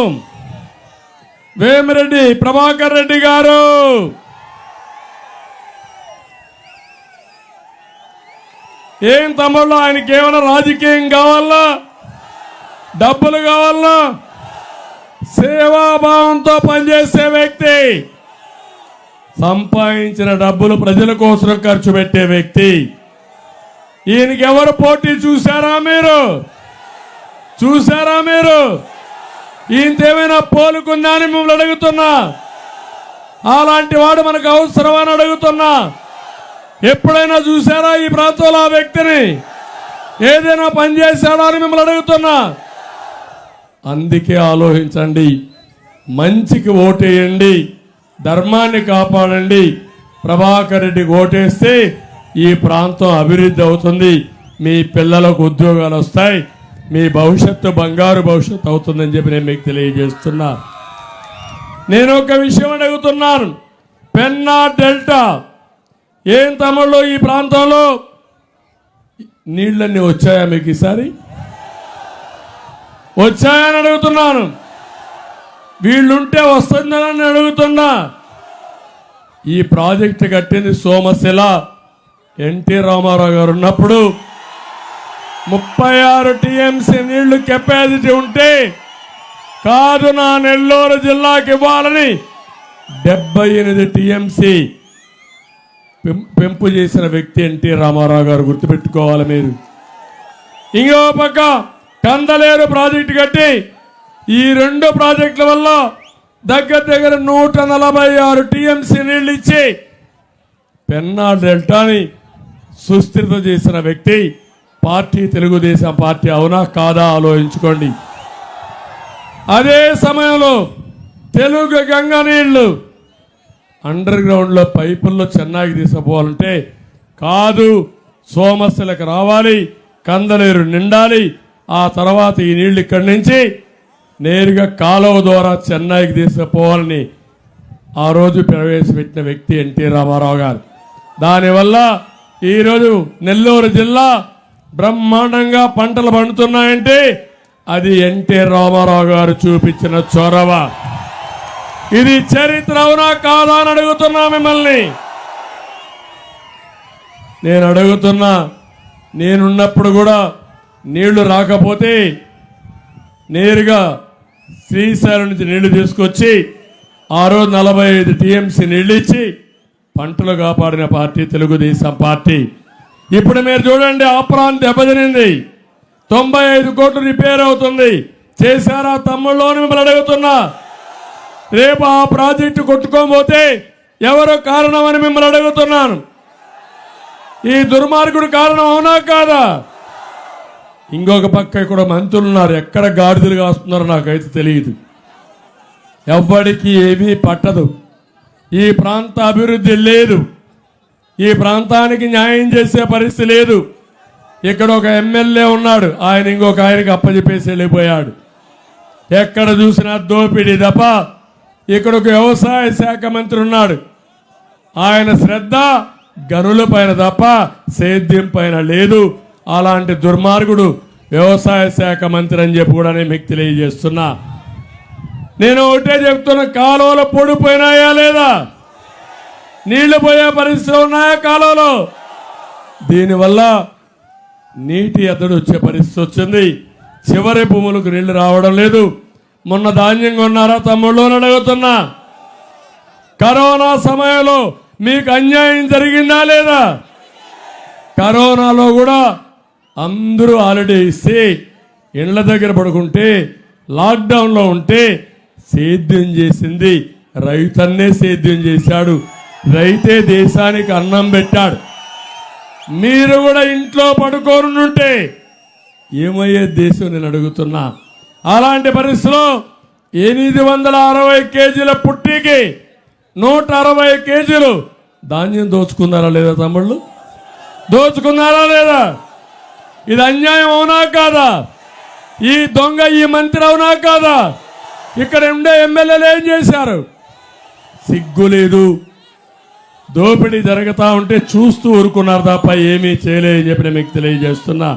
వేమిరెడ్డి ప్రభాకర్ రెడ్డి గారు. ఏం తమ్ముళ్ళు, ఆయనకి ఏమైనా రాజకీయం కావాలా, డబ్బులు కావాలా? సేవాభావంతో పనిచేసే వ్యక్తి, సంపాదించిన డబ్బులు ప్రజల కోసం ఖర్చు పెట్టే వ్యక్తి. ఈయనకి ఎవరు పోటీ చూసారా మీరు? చూసారా మీరు? ఈయనతేమైనా పోలుకుందా అని మిమ్మల్ని అడుగుతున్నా. అలాంటి వాడు మనకు అవసరమని అడుగుతున్నా. ఎప్పుడైనా చూసారా ఈ ప్రాంతంలో ఆ వ్యక్తిని? ఏదైనా పని చేశాడా అని మిమ్మల్ని అడుగుతున్నా. అందుకే ఆలోచించండి, మంచికి ఓటేయండి, ధర్మాన్ని కాపాడండి. ప్రభాకర్ రెడ్డికి ఓటేస్తే ఈ ప్రాంతం అభివృద్ధి అవుతుంది, మీ పిల్లలకు ఉద్యోగాలు వస్తాయి, మీ భవిష్యత్తు బంగారు భవిష్యత్తు అవుతుందని చెప్పి నేను మీకు తెలియజేస్తున్నా. నేను ఒక విషయం అడుగుతున్నాను, పెన్నా డెల్టా ఏం తమ్ముళ్ళు, ఈ ప్రాంతంలో నీళ్ళన్నీ వచ్చాయా మీకు? ఈసారి వచ్చాయని అడుగుతున్నాను. వీళ్ళుంటే వస్తుందని అడుగుతున్నా. ఈ ప్రాజెక్టు కట్టింది సోమశిల, ఎన్టీ రామారావు గారు ఉన్నప్పుడు 36 టీఎంసీ నీళ్లు కెపాసిటీ ఉంటే కాదు నా నెల్లూరు జిల్లాకి ఇవ్వాలని 78 టీఎంసీ పెంపు చేసిన వ్యక్తి ఎన్టీ రామారావు గారు, గుర్తుపెట్టుకోవాలి మీరు. ఇంకో పక్క కందలేరు ప్రాజెక్టు కట్టి ఈ రెండు ప్రాజెక్టుల వల్ల దగ్గర దగ్గర 146 టీఎంసీ నీళ్లు ఇచ్చి పెన్నా డెల్టాని సుస్థిరత చేసిన వ్యక్తి పార్టీ తెలుగుదేశం పార్టీ. అవునా కాదా ఆలోచించుకోండి. అదే సమయంలో తెలుగు గంగ నీళ్లు అండర్ గ్రౌండ్లో పైపుల్లో చెన్నైకి తీసుకుపోవాలంటే కాదు, సోమశిలకు రావాలి, కందలేరు నిండాలి, ఆ తర్వాత ఈ నీళ్లు ఇక్కడి నుంచి నేరుగా కాలువ ద్వారా చెన్నైకి తీసుకుపోవాలని ఆ రోజు ప్రవేశపెట్టిన వ్యక్తి ఎన్టీ రామారావు గారు. దానివల్ల ఈరోజు నెల్లూరు జిల్లా బ్రహ్మాండంగా పంటలు పండుతున్నాయంటే అది ఎన్టీ రామారావు గారు చూపించిన చొరవ. ఇది చరిత్ర అవునా కాదా అని అడుగుతున్నా మిమ్మల్ని. నేను అడుగుతున్నా, నేనున్నప్పుడు కూడా నీళ్లు రాకపోతే నేరుగా శ్రీశైలం నుంచి నీళ్లు తీసుకొచ్చి ఆ రోజు 45 టీఎంసీ నీళ్లు ఇచ్చి పంటలు కాపాడిన పార్టీ తెలుగుదేశం పార్టీ. ఇప్పుడు మీరు చూడండి, ఆప్రాన్ దెబ్బతినింది, 95 కోట్లు రిపేర్ అవుతుంది. చేశారా తమ్ముళ్ళు అని మిమ్మల్ని అడుగుతున్నా. రేపు ఆ ప్రాజెక్టు కొట్టుకోకపోతే ఎవరు కారణమని మిమ్మల్ని అడుగుతున్నాను. ఈ దుర్మార్గుడు కారణం అవునా కాదా? ఇంకొక పక్క ఇక్కడ మంత్రులు ఉన్నారు, ఎక్కడ గాడిదలు కాస్తున్నారో నాకైతే తెలియదు. ఎవ్వడికి ఏమీ పట్టదు. ఈ ప్రాంత అభివృద్ధి లేదు, ఈ ప్రాంతానికి న్యాయం చేసే పరిస్థితి లేదు. ఇక్కడ ఒక ఎమ్మెల్యే ఉన్నాడు, ఆయన ఇంకొక ఆయనకి అప్పచెప్పేసి వెళ్ళిపోయాడు. ఎక్కడ చూసినా దోపిడీ తప్ప. ఇక్కడ ఒక వ్యవసాయ శాఖ మంత్రి ఉన్నాడు, ఆయన శ్రద్ధ గనుల పైన తప్ప సేద్యం పైన లేదు. అలాంటి దుర్మార్గుడు వ్యవసాయ శాఖ మంత్రి అని చెప్పి కూడా నేను మీకు తెలియజేస్తున్నా. నేను ఒకటే చెప్తున్నా, కాలువలు పొడిపోయినాయా లేదా? నీళ్లు పోయే పరిస్థితులు ఉన్నాయా కాలువలో? దీనివల్ల నీటి ఎద్దడి వచ్చే పరిస్థితి వచ్చింది. చివరి భూములకు నీళ్లు రావడం లేదు. మొన్న ధాన్యం కొన్నారా తమ్ముళ్ళు అని అడుగుతున్నా. కరోనా సమయంలో మీకు అన్యాయం జరిగిందా లేదా? కరోనాలో కూడా అందరూ హాలిడే ఇస్తే ఇండ్ల దగ్గర పడుకుంటే లాక్డౌన్లో ఉంటే సేద్యం చేసింది రైతన్నే సేద్యం చేశాడు. రైతే దేశానికి అన్నం పెట్టాడు. మీరు కూడా ఇంట్లో పడుకోనుంటే ఏమయ్యే దేశం నేను అడుగుతున్నా. అలాంటి పరిస్థితిలో 860 కేజీల పుట్టికి 160 కేజీలు ధాన్యం దోచుకున్నారా లేదా తమ్ముళ్ళు? దోచుకున్నారా లేదా? ఇది అన్యాయం అవునా కాదా? ఈ దొంగ ఈ మంత్రి అవునా కాదా? ఇక్కడ ఉండే ఎమ్మెల్యేలు ఏం చేశారు? సిగ్గు లేదు. దోపిడీ జరుగుతూ ఉంటే చూస్తూ ఊరుకున్నారు తప్ప ఏమీ చేయలేదని చెప్పి నేను మీకు తెలియజేస్తున్నా.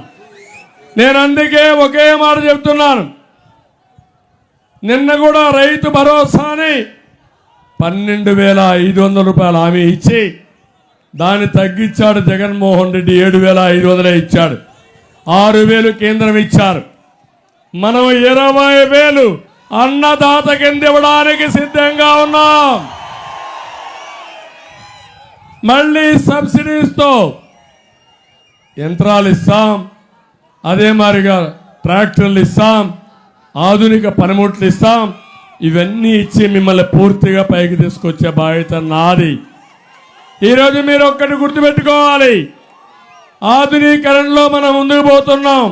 నేను అందుకే ఒకే మాట చెప్తున్నాను. నిన్న కూడా రైతు భరోసాని 12,500 రూపాయలు హామీ ఇచ్చి దాన్ని తగ్గించాడు జగన్మోహన్ రెడ్డి. 7,500 ఇచ్చాడు. 6,000 కేంద్రం ఇచ్చారు. మనం 20,000 అన్నదాత కింద ఇవ్వడానికి సిద్ధంగా ఉన్నాం. మళ్ళీ సబ్సిడీస్తో యంత్రాలు ఇస్తాం, అదే మాదిరిగా ట్రాక్టర్లు ఇస్తాం, ఆధునిక పనిముట్లు ఇస్తాం. ఇవన్నీ ఇచ్చి మిమ్మల్ని పూర్తిగా పైకి తీసుకొచ్చే బాధ్యత నాది. ఈరోజు మీరు ఒక్కటి గుర్తుపెట్టుకోవాలి, ఆధునీకరణలో మనం ముందుకు పోతున్నాం.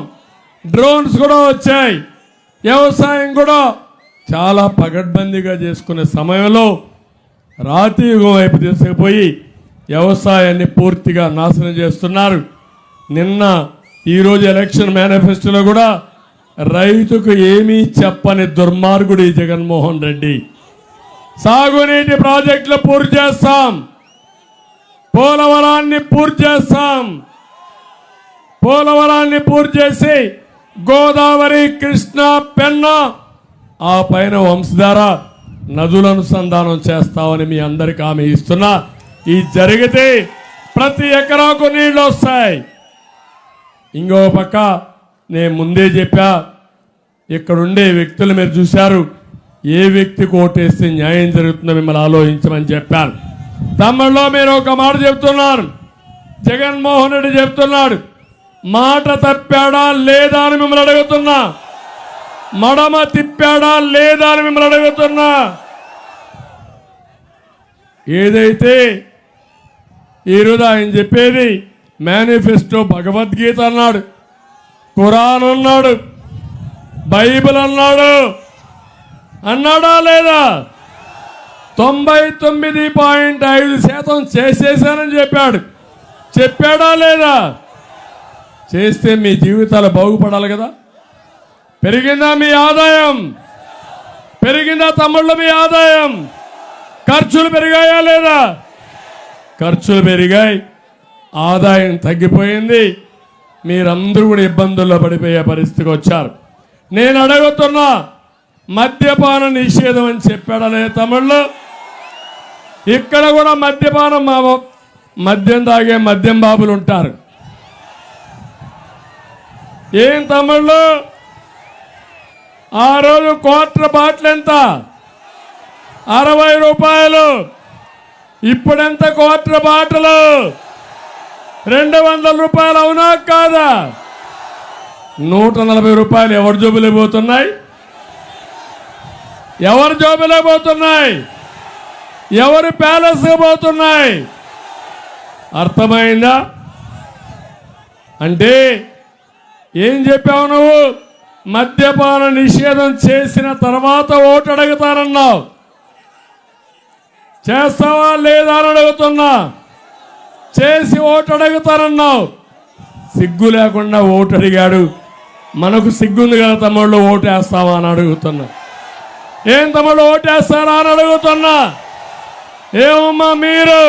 డ్రోన్స్ కూడా వచ్చాయి. వ్యవసాయం కూడా చాలా పగడ్బందీగా చేసుకునే సమయంలో రాతియుగం వైపు తీసుకుపోయి వ్యవసాయాన్ని పూర్తిగా నాశనం చేస్తున్నారు. నిన్న ఈరోజు ఎలక్షన్ మేనిఫెస్టోలో కూడా రైతుకు ఏమీ చెప్పని దుర్మార్గుడు ఈ జగన్మోహన్ రెడ్డి. సాగునీటి ప్రాజెక్టులు పూర్తి చేస్తాం, పోలవరాన్ని పూర్తి చేస్తాం. పోలవరాన్ని పూర్తి చేసి గోదావరి, కృష్ణా, పెన్నా, ఆ పైన వంశధార నదుల అనుసంధానం చేస్తామని మీ అందరికి హామీ ఇస్తున్నా. ఇది జరిగితే ప్రతి ఎకరాకు నీళ్ళు వస్తాయి. ఇంకో పక్క నేను ముందే చెప్పా, ఇక్కడుండే వ్యక్తులు మీరు చూశారు, ఏ వ్యక్తికి ఓటేస్తే న్యాయం జరుగుతుందో మిమ్మల్ని ఆలోచించమని చెప్పాను. తమ్ముళ్ళో మీరు ఒక మాట చెప్తున్నారు, జగన్మోహన్ రెడ్డి చెప్తున్నాడు, మాట తప్పాడా లేదా అని మిమ్మల్ని అడుగుతున్నా, మడమ తిప్పాడా లేదా అని మిమ్మల్ని అడుగుతున్నా. ఏదైతే ఈరోజు ఆయన చెప్పేది మేనిఫెస్టో, భగవద్గీత అన్నాడు, ఖురాన్ అన్నాడు, బైబిల్ అన్నాడు, అన్నాడా లేదా? 99.5% చేసేసానని చెప్పాడు. చెప్పాడా లేదా? చేస్తే మీ జీవితాలు బాగుపడాలి కదా. పెరిగిందా మీ ఆదాయం? పెరిగిందా తమ్ముళ్ళు మీ ఆదాయం? ఖర్చులు పెరిగాయా లేదా? ఖర్చులు పెరిగాయి, ఆదాయం తగ్గిపోయింది. మీరందరూ కూడా ఇబ్బందుల్లో పడిపోయే పరిస్థితికి వచ్చారు. నేను అడుగుతున్నా, మద్యపాన నిషేధం అని చెప్పాడా లేదా తమ్ముళ్ళు? ఇక్కడ కూడా మద్యపానం, మద్యం తాగే మద్యం బాబులు ఉంటారు. ఏం తమ్ముళ్ళు, ఆ రోజు క్వార్టర్ బాటిల్ ఎంత? 60 రూపాయలు. ఇప్పుడెంత క్వార్టర్ బాటిల్? 200 రూపాయలు. అవునా కాదా? 140 రూపాయలు ఎవరి జోబులే పోతున్నాయి? ఎవరి జోబులే పోతున్నాయి? ఎవరి ప్యాలెస్ పోతున్నాయి? అర్థమైందా? అంటే ఏం చెప్పావు నువ్వు? మద్యపాన నిషేధం చేసిన తర్వాత ఓటు అడుగుతానన్నావు. చేస్తావా లేదా అని అడుగుతున్నా. చేసి ఓటు అడుగుతానన్నావు. సిగ్గు లేకుండా ఓటు అడిగాడు. మనకు సిగ్గుంది కదా తమ్ముళ్ళు, ఓటు వేస్తావా అని అడుగుతున్నా. ఏం తమ్ముళ్ళు ఓటు వేస్తారా అని అడుగుతున్నా. ఏమమ్మా మీరు?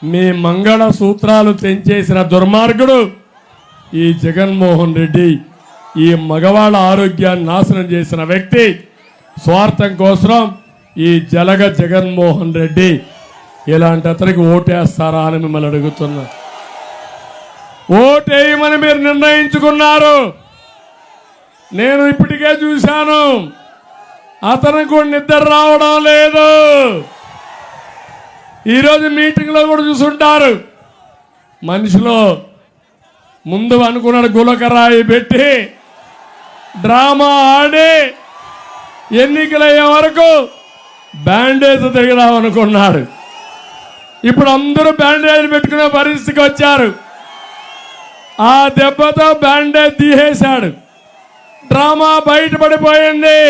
మీ మంగళ సూత్రాలు తెంచేసిన దుర్మార్గుడు ఈ జగన్మోహన్ రెడ్డి. ఈ మగవాళ్ళ ఆరోగ్యాన్ని నాశనం చేసిన వ్యక్తి. స్వార్థం కోసం ఈ జలగ జగన్మోహన్ రెడ్డి. ఇలాంటి అతనికి ఓటేస్తారా అని మిమ్మల్ని అడుగుతున్నా. ఓటేయమని మీరు నిర్ణయించుకున్నారు. నేను ఇప్పటికే చూశాను, అతనికి కూడా నిద్ర రావడం లేదు. ఈరోజు మీటింగ్లో కూడా చూసుంటారు. మనిషిలో ముందు అనుకున్నాడు, గులకరాయి పెట్టి డ్రామా ఆడి ఎన్నికలయ్యే వరకు బ్యాండేజ్ తిరిగిదాం అనుకున్నాడు. ఇప్పుడు అందరూ బ్యాండేజ్ పెట్టుకునే పరిస్థితికి వచ్చారు. ఆ దెబ్బతో బ్యాండేజ్ తీసేశాడు. డ్రామా బయటపడిపోయింది.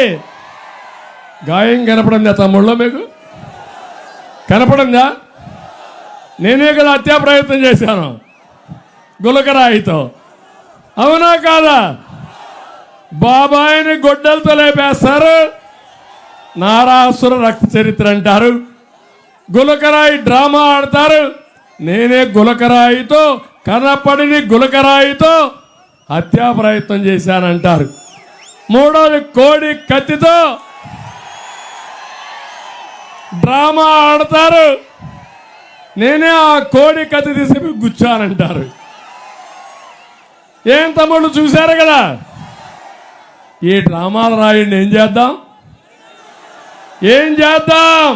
గాయం కనపడిందా తమ్ముళ్ళో? మీకు కనపడిందా? నేనే కదా హత్యా ప్రయత్నం చేశాను గులకరాయితో. అవునా కాదా? బాబాయిని గొడ్డలతో లేపేస్తారు, నారాసుర రక్త చరిత్ర అంటారు, గులకరాయి డ్రామా ఆడతారు. నేనే గులకరాయితో కనపడిని గులకరాయితో హత్యా ప్రయత్నం చేశానంటారు. మూడోది కోడి కత్తితో డ్రామా ఆడతారు. నేనే ఆ కోడి కత్తి తీసి గుచ్చానంటారు. ఏం తమ్ముళ్ళు చూశారు కదా, ఈ డ్రామాలు రాయండి. ఏం చేద్దాం, ఏం చేద్దాం?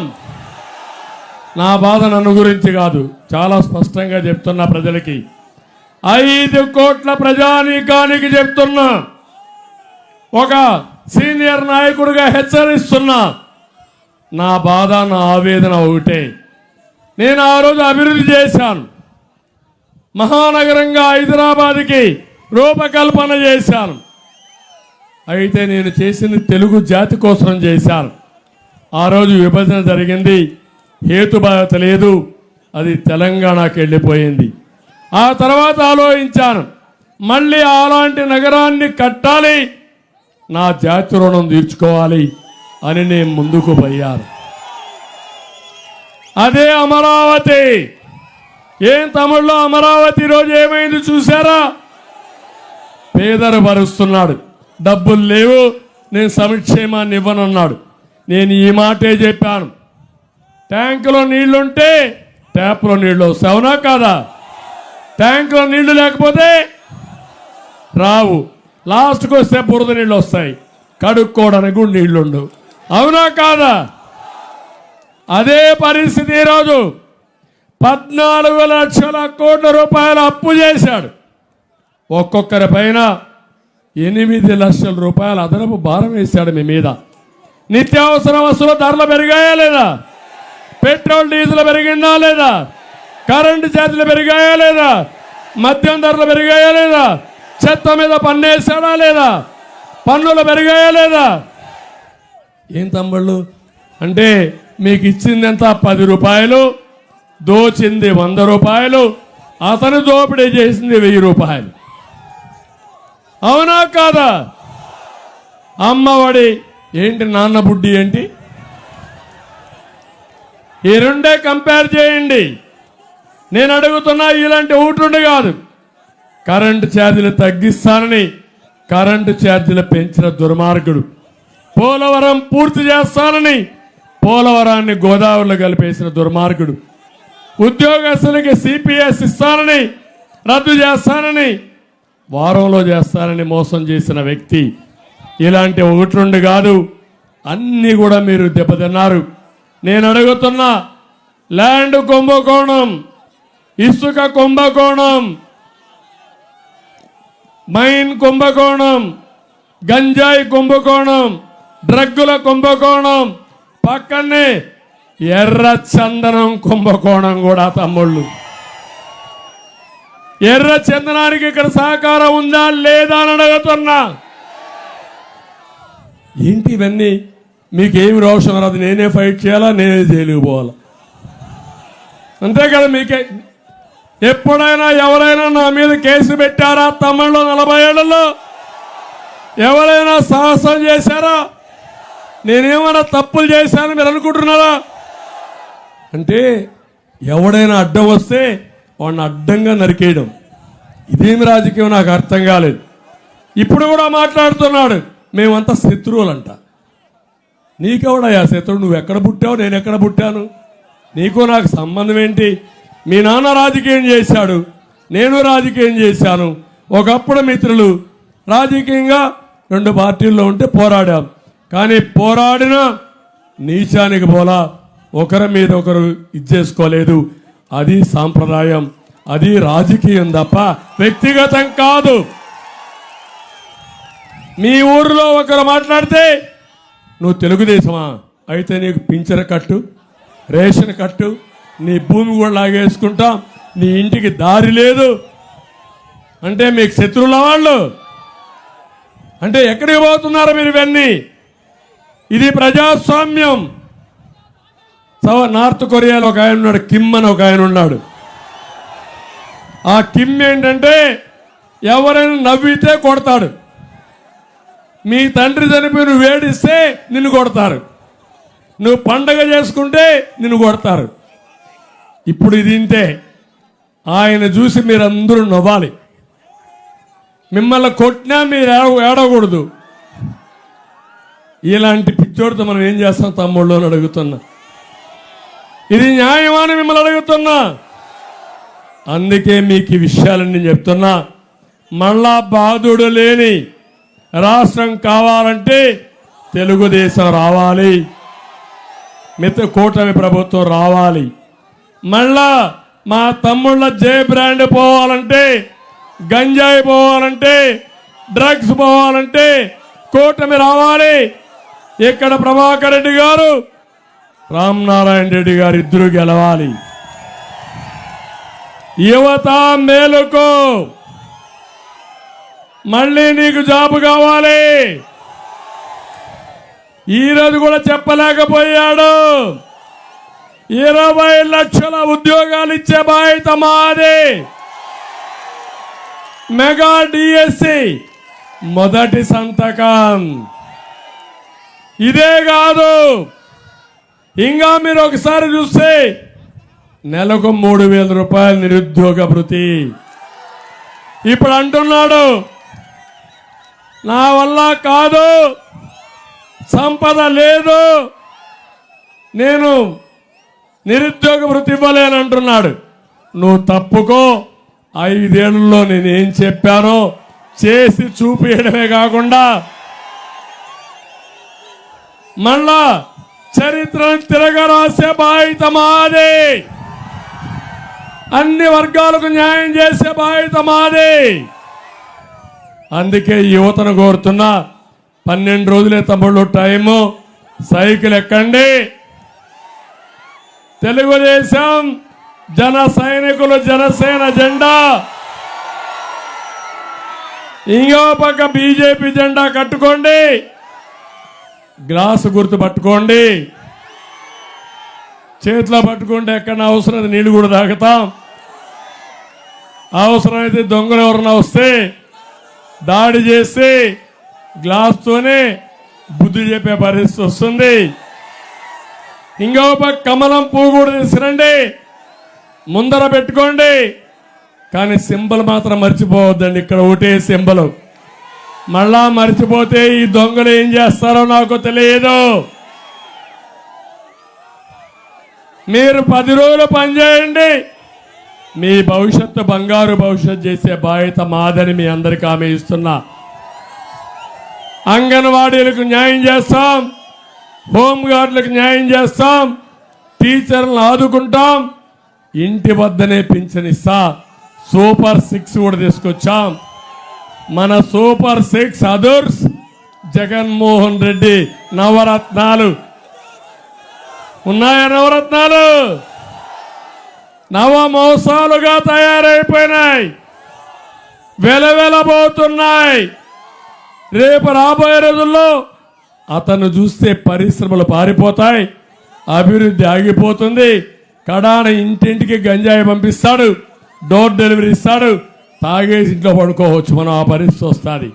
నా బాధ నన్ను గురించి కాదు, చాలా స్పష్టంగా చెప్తున్నా ప్రజలకి. 5 కోట్ల ప్రజానీకానికి చెప్తున్నా, ఒక సీనియర్ నాయకుడిగా హెచ్చరిస్తున్నా. నా బాధ, నా ఆవేదన ఒకటే. నేను ఆ రోజు అభివృద్ధి చేశాను, మహానగరంగా హైదరాబాద్కి రూపకల్పన చేశాను. అయితే నేను చేసింది తెలుగు జాతి కోసం చేశాను. ఆ రోజు విభజన జరిగింది, హేతుబద్ధత లేదు, అది తెలంగాణకి వెళ్ళిపోయింది. ఆ తర్వాత ఆలోచించాను, మళ్ళీ అలాంటి నగరాన్ని కట్టాలి, నా జాతి రుణం తీర్చుకోవాలి అని నేను ముందుకు పోయాను. అదే అమరావతి. ఏం తమిళ్లో అమరావతి రోజు ఏమైంది చూసారా? పేదరు భరుస్తున్నాడు, డబ్బులు లేవు, నేను సంక్షేమాన్ని ఇవ్వనన్నాడు. నేను ఈ మాటే చెప్పాను, ట్యాంకులో నీళ్లుంటే ట్యాప్లో నీళ్లు వస్తాయి, అవునా కాదా? ట్యాంకులో నీళ్లు లేకపోతే రావు, లాస్ట్కి వస్తే బురద నీళ్ళు వస్తాయి, కడుక్కోవడానికి కూడా నీళ్లుండవు, అవునా కాదా? అదే పరిస్థితి ఈరోజు 14 లక్షల కోట్ల రూపాయలు అప్పు చేశాడు. ఒక్కొక్కరి పైన 8 లక్షల రూపాయల అదనపు భారం వేశాడు మీ మీద. నిత్యావసర వస్తువుల ధరలు పెరిగాయా లేదా? పెట్రోల్ డీజిల్ పెరిగిందా లేదా? కరెంటు ఛార్జీలు పెరిగాయా లేదా? మద్యం ధరలు పెరిగాయా లేదా? చెత్త మీద పన్ను వేసాడా లేదా? పన్నులు పెరిగాయా లేదా? ఏం తమ్ముళ్ళు అంటే మీకు ఇచ్చింది ఎంత? 10 రూపాయలు, దోచింది 100 రూపాయలు, అతను దోపిడీ చేసింది 1000 రూపాయలు, అవునా కాదా? అమ్మఒడి ఏంటి, నాన్న బుడ్డి ఏంటి? ఈ రెండే కంపేర్ చేయండి. నేను అడుగుతున్నా, ఇలాంటి ఊటుండి కాదు. కరెంటు ఛార్జీలు తగ్గిస్తానని కరెంటు ఛార్జీలు పెంచిన దుర్మార్గుడు. పోలవరం పూర్తి చేస్తానని పోలవరాన్ని గోదావరిలో కలిపేసిన దుర్మార్గుడు. ఉద్యోగస్తులకి సిపిఎస్ ఇస్తానని రద్దు చేస్తానని వారంలో చేస్తానని మోసం చేసిన వ్యక్తి. ఇలాంటి ఒకటి రెండు కాదు, అన్నీ కూడా మీరు దెబ్బతిన్నారు. నేను అడుగుతున్నా, ల్యాండ్ కుంభకోణం, ఇసుక కుంభకోణం, మైన్ కుంభకోణం, గంజాయి కుంభకోణం, డ్రగ్గుల కుంభకోణం, పక్కనే ఎర్ర చందనం కుంభకోణం కూడా తమ్ముళ్ళు. ఎర్ర చందనానికి ఇక్కడ సహకారం ఉందా లేదా అని అడుగుతున్నా. ఏంటి ఇవన్నీ? మీకేమి రోషం రాదు, నేనే ఫైట్ చేయాలా, నేనే జైలుకు పోవాలా, అంతే కదా? మీకే ఎప్పుడైనా ఎవరైనా నా మీద కేసు పెట్టారా తమిళ్లో? 40 ఏళ్లలో ఎవరైనా సాహసం చేశారా? నేనేమైనా తప్పులు చేశాను మీరు అనుకుంటున్నారా? అంటే ఎవడైనా అడ్డం వస్తే వాడిని అడ్డంగా నరికేయడం, ఇదేమి రాజకీయం నాకు అర్థం కాలేదు. ఇప్పుడు కూడా మాట్లాడుతున్నాడు, మేమంతా శత్రువులంట. నీకెవడయ్యా శత్రువు? నువ్వు ఎక్కడ పుట్టావు, నేను ఎక్కడ పుట్టాను? నీకు నాకు సంబంధం ఏంటి? మీ నాన్న రాజకీయం చేశాడు, నేను రాజకీయం చేశాను. ఒకప్పుడు మిత్రులు రాజకీయంగా 2 పార్టీల్లో ఉంటే పోరాడాం, కానీ పోరాడిన నీచానికి పోలా, ఒకరి మీద ఒకరు ఇచ్చేసుకోలేదు. అది సాంప్రదాయం, అది రాజకీయం తప్ప వ్యక్తిగతం కాదు. మీ ఊరిలో ఒకరు మాట్లాడితే నువ్వు తెలుగుదేశమా అయితే నీకు పింఛన్ కట్టు, రేషన్ కట్టు, నీ భూమి కూడా లాగేసుకుంటాం, నీ ఇంటికి దారి లేదు అంటే మీకు శత్రువుల వాళ్ళు. అంటే ఎక్కడికి పోతున్నారు మీరు ఇవన్నీ? ఇది ప్రజాస్వామ్యం. నార్త్ కొరియాలో ఒక ఆయన ఉన్నాడు, కిమ్ అని ఒక ఆయన ఉన్నాడు. ఆ కిమ్ ఏంటంటే ఎవరైనా నవ్వితే కొడతాడు. మీ తండ్రి చనిపోయి నువ్వు వేడిస్తే నిన్ను కొడతారు. నువ్వు పండగ చేసుకుంటే నిన్ను కొడతారు. ఇప్పుడు ఇది ఇంతే. ఆయన చూసి మీరందరూ నవ్వాలి. మిమ్మల్ని కొట్టినా మీరు ఏడవకూడదు. ఇలాంటి పిచ్చోడితో మనం ఏం చేస్తాం తమ్ముళ్ళు అని అడుగుతున్నా. ఇది న్యాయమని మిమ్మల్ని అడుగుతున్నా. అందుకే మీకు ఈ విషయాలన్నీ చెప్తున్నా. మళ్ళా బాధుడు లేని రాష్ట్రం కావాలంటే తెలుగుదేశం రావాలి, కూటమి ప్రభుత్వం రావాలి. మళ్ళా మా తమ్ముళ్ళ జే బ్రాండ్ పోవాలంటే, గంజాయి పోవాలంటే, డ్రగ్స్ పోవాలంటే కూటమి రావాలి. ఇక్కడ ప్రభాకర్ రెడ్డి గారు, రామనారాయణ రెడ్డి గారు ఇద్దరు గెలవాలి. యువత మేలుకో, మళ్ళీ నీకు జాబ్ కావాలి. ఈరోజు కూడా చెప్పలేకపోయాడు. 20 లక్షల ఉద్యోగాలు ఇచ్చే బాధ్యత మాదే. మెగా డిఎస్సి మొదటి సంతకం. ఇదే కాదు, ఇంకా మీరు ఒకసారి చూస్తే నెలకు 3,000 రూపాయలు నిరుద్యోగ భృతి. ఇప్పుడు అంటున్నాడు నా వల్ల కాదు, సంపద లేదు, నేను నిరుద్యోగ భృతి ఇవ్వలేను అంటున్నాడు. నువ్వు తప్పుకో. 5 ఏళ్లలో నేనేం చెప్పానో చేసి చూపించడమే కాకుండా మళ్ళా చరిత్రను తిరగరాసే బాధ్యత మాదే. అన్ని వర్గాలకు న్యాయం చేసే బాధ్యత మాదే. అందుకే యువతను కోరుతున్నా, 12 రోజులే తమ్ముళ్ళు టైము. సైకిల్ ఎక్కండి. తెలుగుదేశం జన సైనికులు జనసేన జెండా, ఇంకో పక్క బీజేపీ జెండా కట్టుకోండి. గ్లాసు గుర్తు పట్టుకోండి. చేతిలో పట్టుకుంటే ఎక్కడ అవసరం నీళ్లు కూడా తాగుతాం. అవసరమైతే దొంగలు ఎవరన్నా వస్తే దాడి చేసి గ్లాస్తోనే బుద్ధి చెప్పే పరిస్థితి వస్తుంది. ఇంకో పక్క కమలం పువ్వు కూడా తీసుకురండి, ముందర పెట్టుకోండి. కానీ సింబల్ మాత్రం మర్చిపోవద్దండి. ఇక్కడ ఒకటే సింబల్. మళ్ళా మర్చిపోతే ఈ దొంగలు ఏం చేస్తారో నాకు తెలియదు. మీరు 10 రోజులు పనిచేయండి, మీ భవిష్యత్తు బంగారు భవిష్యత్తు చేసే బాధ్యత మాదని మీ అందరికీ హామీ ఇస్తున్నా. అంగన్వాడీలకు న్యాయం చేస్తాం, హోంగార్డులకు న్యాయం చేస్తాం, టీచర్లను ఆదుకుంటాం, ఇంటి వద్దనే పింఛన్ ఇస్తా. సూపర్ 6 కూడా తీసుకొచ్చాం. మన సూపర్ 6 అదర్స్ జగన్మోహన్ రెడ్డి నవరత్నాలు ఉన్నాయా? నవరత్నాలు నవ మోసాలుగా తయారైపోయినాయి, వెలవెలబోతున్నాయి. రేపు రాబోయే రోజుల్లో అతను చూస్తే పరిశ్రమలు పారిపోతాయి, అభివృద్ధి ఆగిపోతుంది. కడాన ఇంటింటికి గంజాయి పంపిస్తాడు, డోర్ డెలివరీ ఇస్తాడు, తాగేసి ఇంట్లో పడుకోవచ్చు. మనం ఆ పరిస్థితి వస్తుంది.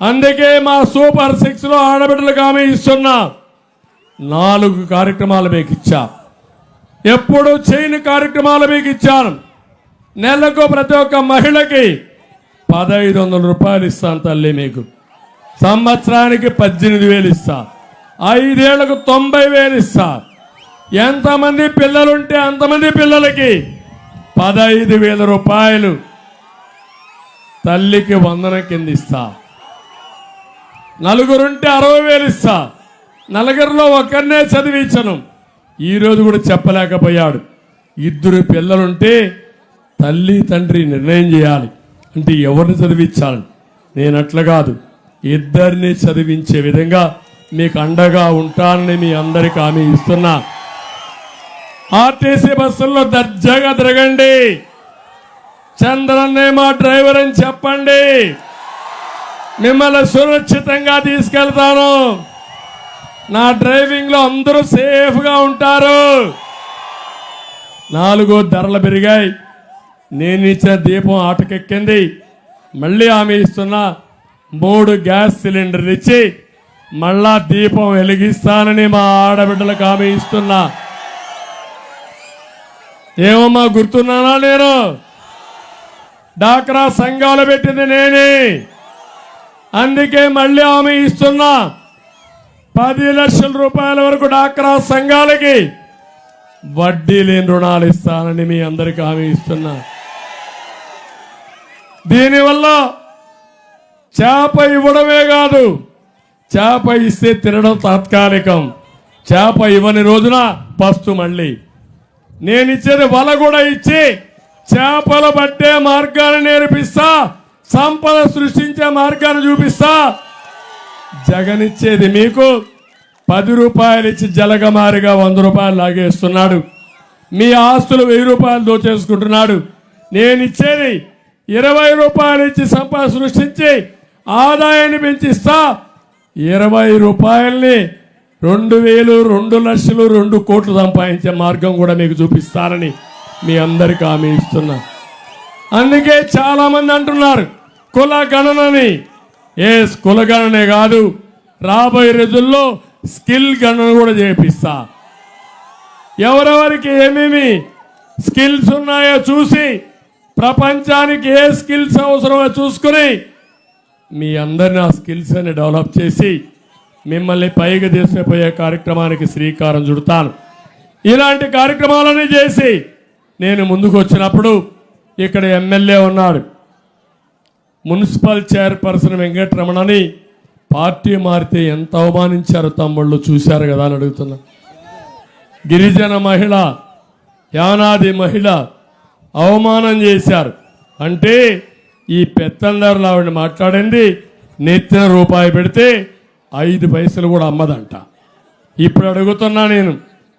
అందుకే మా సూపర్ 6లో ఆడబిడ్డలకు హామీ ఇస్తున్నా. 4 కార్యక్రమాలు మీకు ఇచ్చా, ఎప్పుడు చేయని కార్యక్రమాలు మీకు ఇచ్చాను. నెలకు ప్రతి ఒక్క మహిళకి 1,500 రూపాయలు ఇస్తాను తల్లి. మీకు సంవత్సరానికి 18,000 ఇస్తా, 5 ఏళ్లకు 90,000 ఇస్తా. ఎంతమంది పిల్లలుంటే అంతమంది పిల్లలకి 15,000 రూపాయలు తల్లికి వందనం కింద ఇస్తా. నలుగురుంటే 60,000 ఇస్తా. నలుగురిలో ఒకరినే చదివించను. ఈరోజు కూడా చెప్పలేకపోయాడు. 2 పిల్లలుంటే తల్లి తండ్రి నిర్ణయం చేయాలి, అంటే ఎవరిని చదివించాలి. నేను అట్లా కాదు, 2 చదివించే విధంగా మీకు అండగా ఉంటానని మీ అందరికీ హామీ ఇస్తున్నా. ఆర్టీసీ బస్సుల్లో దర్జాగా తిరగండి. చంద్రన్నే మా డ్రైవర్ అని చెప్పండి. మిమ్మల్ని సురక్షితంగా తీసుకెళ్తాను. నా డ్రైవింగ్ లో అందరూ సేఫ్ గా ఉంటారు. 4 ధరలు పెరిగాయి. నేను ఇచ్చిన దీపం ఆటకెక్కింది. మళ్ళీ హామీ ఇస్తున్నా, 3 గ్యాస్ సిలిండర్లు ఇచ్చి మళ్ళా దీపం వెలిగిస్తానని మా ఆడబిడ్డలకు హామీ ఇస్తున్నా. ఏమమ్మా గుర్తున్నానా? నేను డాక్రా సంఘాలు పెట్టింది నేనే, అందుకే మళ్ళీ హామీ ఇస్తున్నా. 10 లక్షల రూపాయల వరకు డాక్రా సంఘాలకి వడ్డీ లేని రుణాలు ఇస్తానని మీ అందరికీ హామీ ఇస్తున్నా. దీనివల్ల చేప ఇవ్వడమే కాదు, చేప ఇస్తే తినడం తాత్కాలికం, చేప ఇవ్వని రోజున పస్తు మళ్ళీ. నేను ఇచ్చేది వల కూడా ఇచ్చి చేపలు పట్టే మార్గాన్ని నేర్పిస్తా, సంపద సృష్టించే మార్గాన్ని చూపిస్తా. జగన్ ఇచ్చేది మీకు 10 రూపాయలు ఇచ్చి జలగమారిగా 100 రూపాయలు లాగేస్తున్నాడు. మీ ఆస్తులు 1000 రూపాయలు దోచేసుకుంటున్నాడు. నేను ఇచ్చేది 20 రూపాయలు ఇచ్చి సంపద సృష్టించి ఆదాయాన్ని పెంచిస్తా. 20 రూపాయల్ని 2000, 2 లక్షలు, 2 కోట్లు సంపాదించే మార్గం కూడా మీకు చూపిస్తానని మీ అందరికీ హామీ ఇస్తున్నా. అందుకే చాలా మంది అంటున్నారు కుల గణనని. కుల గణనే కాదు, రాబోయే రోజుల్లో స్కిల్ గణన కూడా చేపిస్తా. ఎవరెవరికి ఏమేమి స్కిల్స్ ఉన్నాయో చూసి, ప్రపంచానికి ఏ స్కిల్స్ అవసరమో చూసుకుని మీ అందరిని ఆ స్కిల్స్ అని డెవలప్ చేసి మిమ్మల్ని పైకి తీసుకుపోయే కార్యక్రమానికి శ్రీకారం చుడతాను. ఇలాంటి కార్యక్రమాలన్నీ చేసి నేను ముందుకు వచ్చినప్పుడు ఇక్కడ ఎమ్మెల్యే ఉన్నాడు, మున్సిపల్ చైర్పర్సన్ వెంకటరమణని పార్టీ మారితే ఎంత అవమానించారు తమ్ముళ్ళు, చూశారు కదా అని అడుగుతున్నా. గిరిజన మహిళ, యానాది మహిళ అవమానం చేశారు అంటే ఈ పెత్తందారులు ఆవిడ మాట్లాడింది నెత్తిన రూపాయి పెడితే 5 పైసలు కూడా అమ్మదంట. ఇప్పుడు అడుగుతున్నా నేను,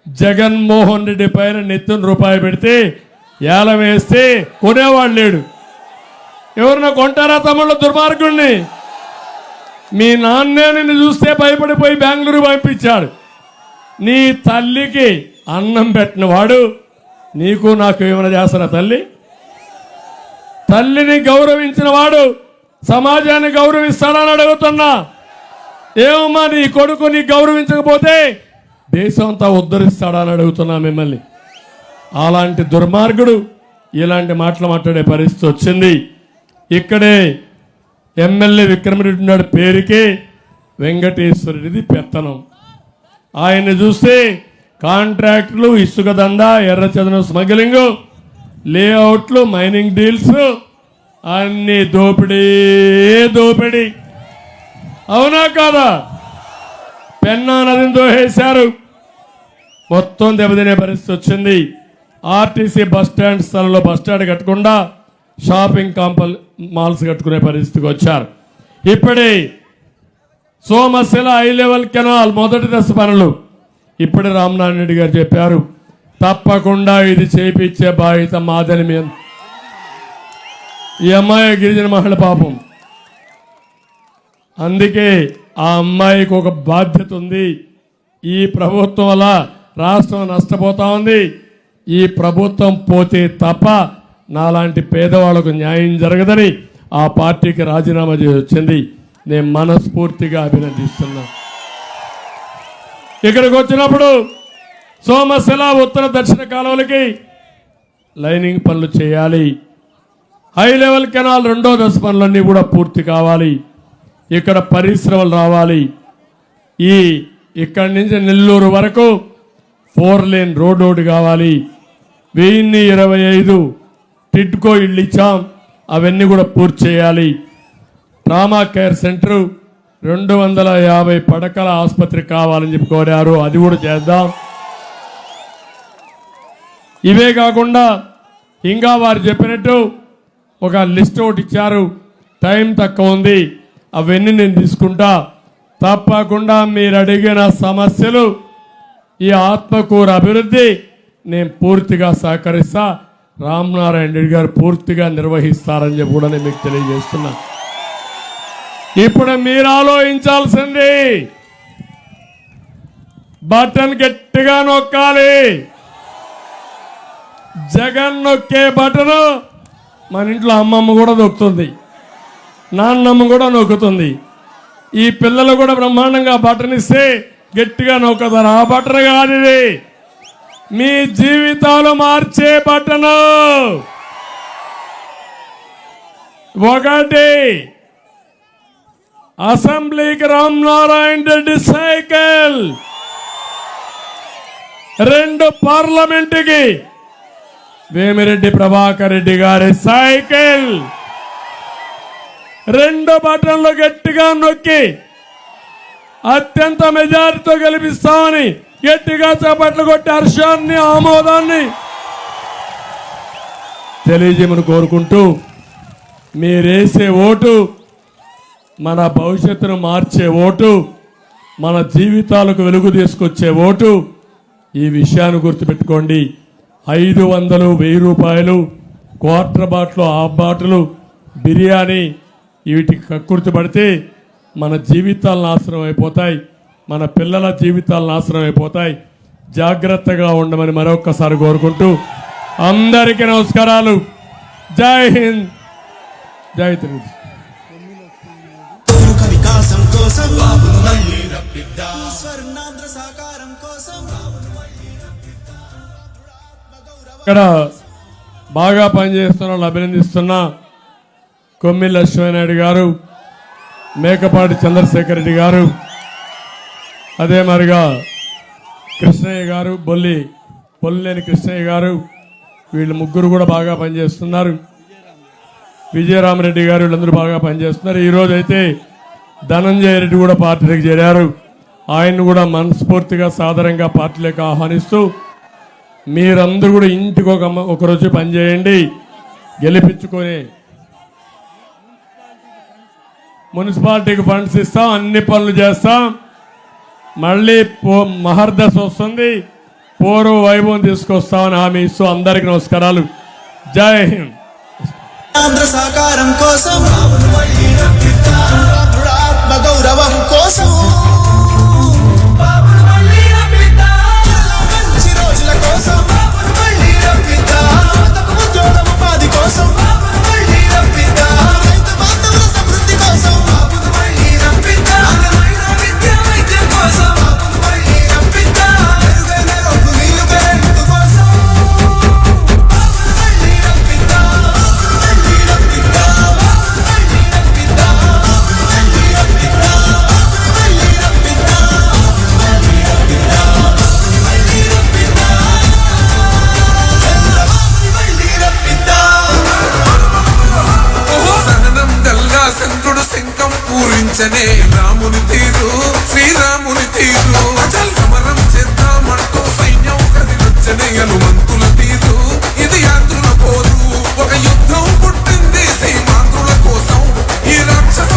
జగన్మోహన్ రెడ్డి పైన నెత్తిన రూపాయి పెడితే ఏలం వేస్తే కొనేవాడు లేడు. ఎవరన్నా కొంటారా తమ్ముళ్ళు? దుర్మార్గుణ్ణి. మీ నాన్నే నిన్ను చూస్తే భయపడిపోయి బెంగళూరు పంపించాడు. నీ తల్లికి అన్నం పెట్టిన వాడు నీకు నాకు ఏమైనా చేస్తారా? తల్లిని గౌరవించిన వాడు సమాజాన్ని గౌరవిస్తాడని అడుగుతున్నా. ఏమమ్మా నీ కొడుకు నీ గౌరవించకపోతే దేశం అంతా ఉద్ధరిస్తాడని అడుగుతున్నా మిమ్మల్ని. అలాంటి దుర్మార్గుడు ఇలాంటి మాటలు మాట్లాడే పరిస్థితి వచ్చింది. ఇక్కడే ఎమ్మెల్యే విక్రమరెడ్డి ఉన్నాడు, పేరుకే వెంకటేశ్వరుడిది పెత్తనం. ఆయన్ని చూస్తే కాంట్రాక్టులు, ఇసుక దందా, ఎర్రచందనం స్మగ్లింగ్, లేఅవుట్లు, మైనింగ్ డీల్స్ అన్ని దోపిడీ. అవునా కాదా? పెన్నా నదిని దోహేశారు, మొత్తం దెబ్బతినే పరిస్థితి వచ్చింది. ఆర్టీసీ బస్టాండ్ స్థలంలో బస్టాండ్ కట్టకుండా షాపింగ్ మాల్స్ కట్టుకునే పరిస్థితికి వచ్చారు. ఇప్పుడే సోమశిల హై లెవెల్ కెనాల్ మొదటి దశ పనులు ఇప్పుడే రామనారాయణ రెడ్డి గారు చెప్పారు, తప్పకుండా ఇది చేయించే బాధ్యత మాదని. మేము ఈ అమ్మాయి గిరిజన మహిళ పాపం, అందుకే ఆ అమ్మాయికి ఒక బాధ్యత ఉంది. ఈ ప్రభుత్వం వల్ల రాష్ట్రం నష్టపోతా ఉంది. ఈ ప్రభుత్వం పోతే తప్ప నాలాంటి పేదవాళ్లకు న్యాయం జరగదని ఆ పార్టీకి రాజీనామా చేసి వచ్చింది. నేను మనస్ఫూర్తిగా అభినందిస్తున్నా. ఇక్కడికి వచ్చినప్పుడు సోమశిల ఉత్తర దక్షిణ కాలువలకి లైనింగ్ పనులు చేయాలి. హై లెవెల్ కెనాల్ 2వ దశ పనులన్నీ కూడా పూర్తి కావాలి. ఇక్కడ పరిశ్రమలు రావాలి. ఇక్కడి నుంచి నెల్లూరు వరకు 4 లేన్ రోడ్డు కావాలి. 1025 టిడ్కో ఇళ్ళు ఇచ్చాం, అవన్నీ కూడా పూర్తి చేయాలి. ట్రామా కేర్ సెంటర్ 250 పడకల ఆసుపత్రి కావాలని చెప్పి కోరారు, అది కూడా చేద్దాం. ఇవే కాకుండా ఇంకా వారు చెప్పినట్టు ఒక లిస్ట్ ఒకటి ఇచ్చారు, టైం తక్కువ ఉంది, అవన్నీ నేను తీసుకుంటా. తప్పకుండా మీరు అడిగిన సమస్యలు, ఈ ఆత్మకూరు అభివృద్ధి నేను పూర్తిగా సహకరిస్తా. రామనారాయణ రెడ్డి గారు పూర్తిగా నిర్వహిస్తారని చెప్పి కూడా నేను మీకు తెలియజేస్తున్నా. ఇప్పుడు మీరు ఆలోచించాల్సింది, బటన్ గట్టిగా నొక్కాలి. జగన్ నొక్కే బటన్ మన ఇంట్లో అమ్మమ్మ కూడా నొక్కుతుంది, నాన్నమ్మ కూడా నొక్కుతుంది. ఈ పిల్లలు కూడా బ్రహ్మాండంగా బటన్ ఇస్తే గట్టిగా నొక్కుతారు. ఆ బటన్ కాదు ఇది, మీ జీవితాలు మార్చే బటను. ఒకటి అసెంబ్లీకి రామనారాయణ రెడ్డి సైకిల్, 2 పార్లమెంటుకి వేమిరెడ్డి ప్రభాకర్ రెడ్డి గారి సైకిల్. 2 బటన్లు గట్టిగా నొక్కి అత్యంత మెజారిటీతో గెలిపిస్తామని గట్టిగా చప్పట్లు కొట్టి హర్షాన్ని ఆమోదాన్ని తెలియజేయమని కోరుకుంటూ, మీరేసే ఓటు మన భవిష్యత్తును మార్చే ఓటు, మన జీవితాలకు వెలుగు తీసుకొచ్చే ఓటు. ఈ విషయాన్ని గుర్తుపెట్టుకోండి. 500, 1000 రూపాయలు, quarter bottle, half bottle biryani వీటికి కక్కుర్తి పడితే మన జీవితాలు నాశనం అయిపోతాయి, మన పిల్లల జీవితాలు నాశనం అయిపోతాయి. జాగ్రత్తగా ఉండమని మరొక్కసారి కోరుకుంటూ అందరికీ నమస్కారాలు. జై హింద్, జై తెలుగు. తోముఖ వికాసం కోసం బాబును మళ్ళీ రప్పిద్దాం. స్వర్ణాంధ్ర సాకారం కోసం బాబును మళ్ళీ రప్పిద్దాం. ఇక్కడ బాగా పనిచేస్తున్న వాళ్ళు అభినందిస్తున్నా కొమ్మిళ్ళ లక్ష్మీనాయుడు గారు, మేకపాటి చంద్రశేఖర్ రెడ్డి గారు, అదే మరిగా కృష్ణయ్య గారు, బొల్లేని కృష్ణయ్య గారు, వీళ్ళు ముగ్గురు కూడా బాగా పనిచేస్తున్నారు. విజయరామరెడ్డి గారు, వీళ్ళందరూ బాగా పనిచేస్తున్నారు. ఈరోజు అయితే ధనంజయ రెడ్డి కూడా పార్టీలోకి చేరారు. ఆయన్ని కూడా మనస్ఫూర్తిగా సాదరంగా పార్టీలోకి ఆహ్వానిస్తూ, మీరందరూ కూడా ఇంటికి ఒకరోజు పనిచేయండి, గెలిపించుకొని మున్సిపాలిటీకి ఫండ్స్ ఇస్తాం, అన్ని పనులు చేస్తాం. మళ్ళీ మహర్దశ వస్తుంది, పూర్వ వైభవం తీసుకొస్తామని హామీ ఇస్తూ అందరికీ నమస్కారాలు. జై హింద్. ఆంధ్ర సాకారం కోసం బాబును మళ్ళీ రప్పిద్దాం. ఆత్మ గౌరవం కోసం బాబును మళ్ళీ రప్పిద్దాం. మంచి రోజుల కోసం బాబును మళ్ళీ రప్పిద్దాం. యువతకు ఉద్యోగం ఉపాధి కోసం బాబును మళ్ళీ రప్పిద్దాం. రైతు బాంధవుల సమృద్ధి కోసం బాబును మళ్ళీ రప్పిద్దాం. అందమైన విద్య వైద్యం కోసం బాబును మళ్ళీ రప్పిద్దాం. మెరుగైన రోడ్లు, నీళ్లు, కరెంటు కోసం బాబును మళ్ళీ రప్పిద్దాం. సహనం గల్లా శంకరుడు శంఖం పూరించనే రాముని తీరు, శ్రీరాముని తీరు. అచల్ సమరం చేద్దామంటూ సైన్యం కదిలొచ్చనే హనుమంతుల తీరు. ఇది యాత్రుల పోరు, ఒక యుద్ధం పుట్టింది సీమాంధ్రుల కోసం. ఈ రాక్షస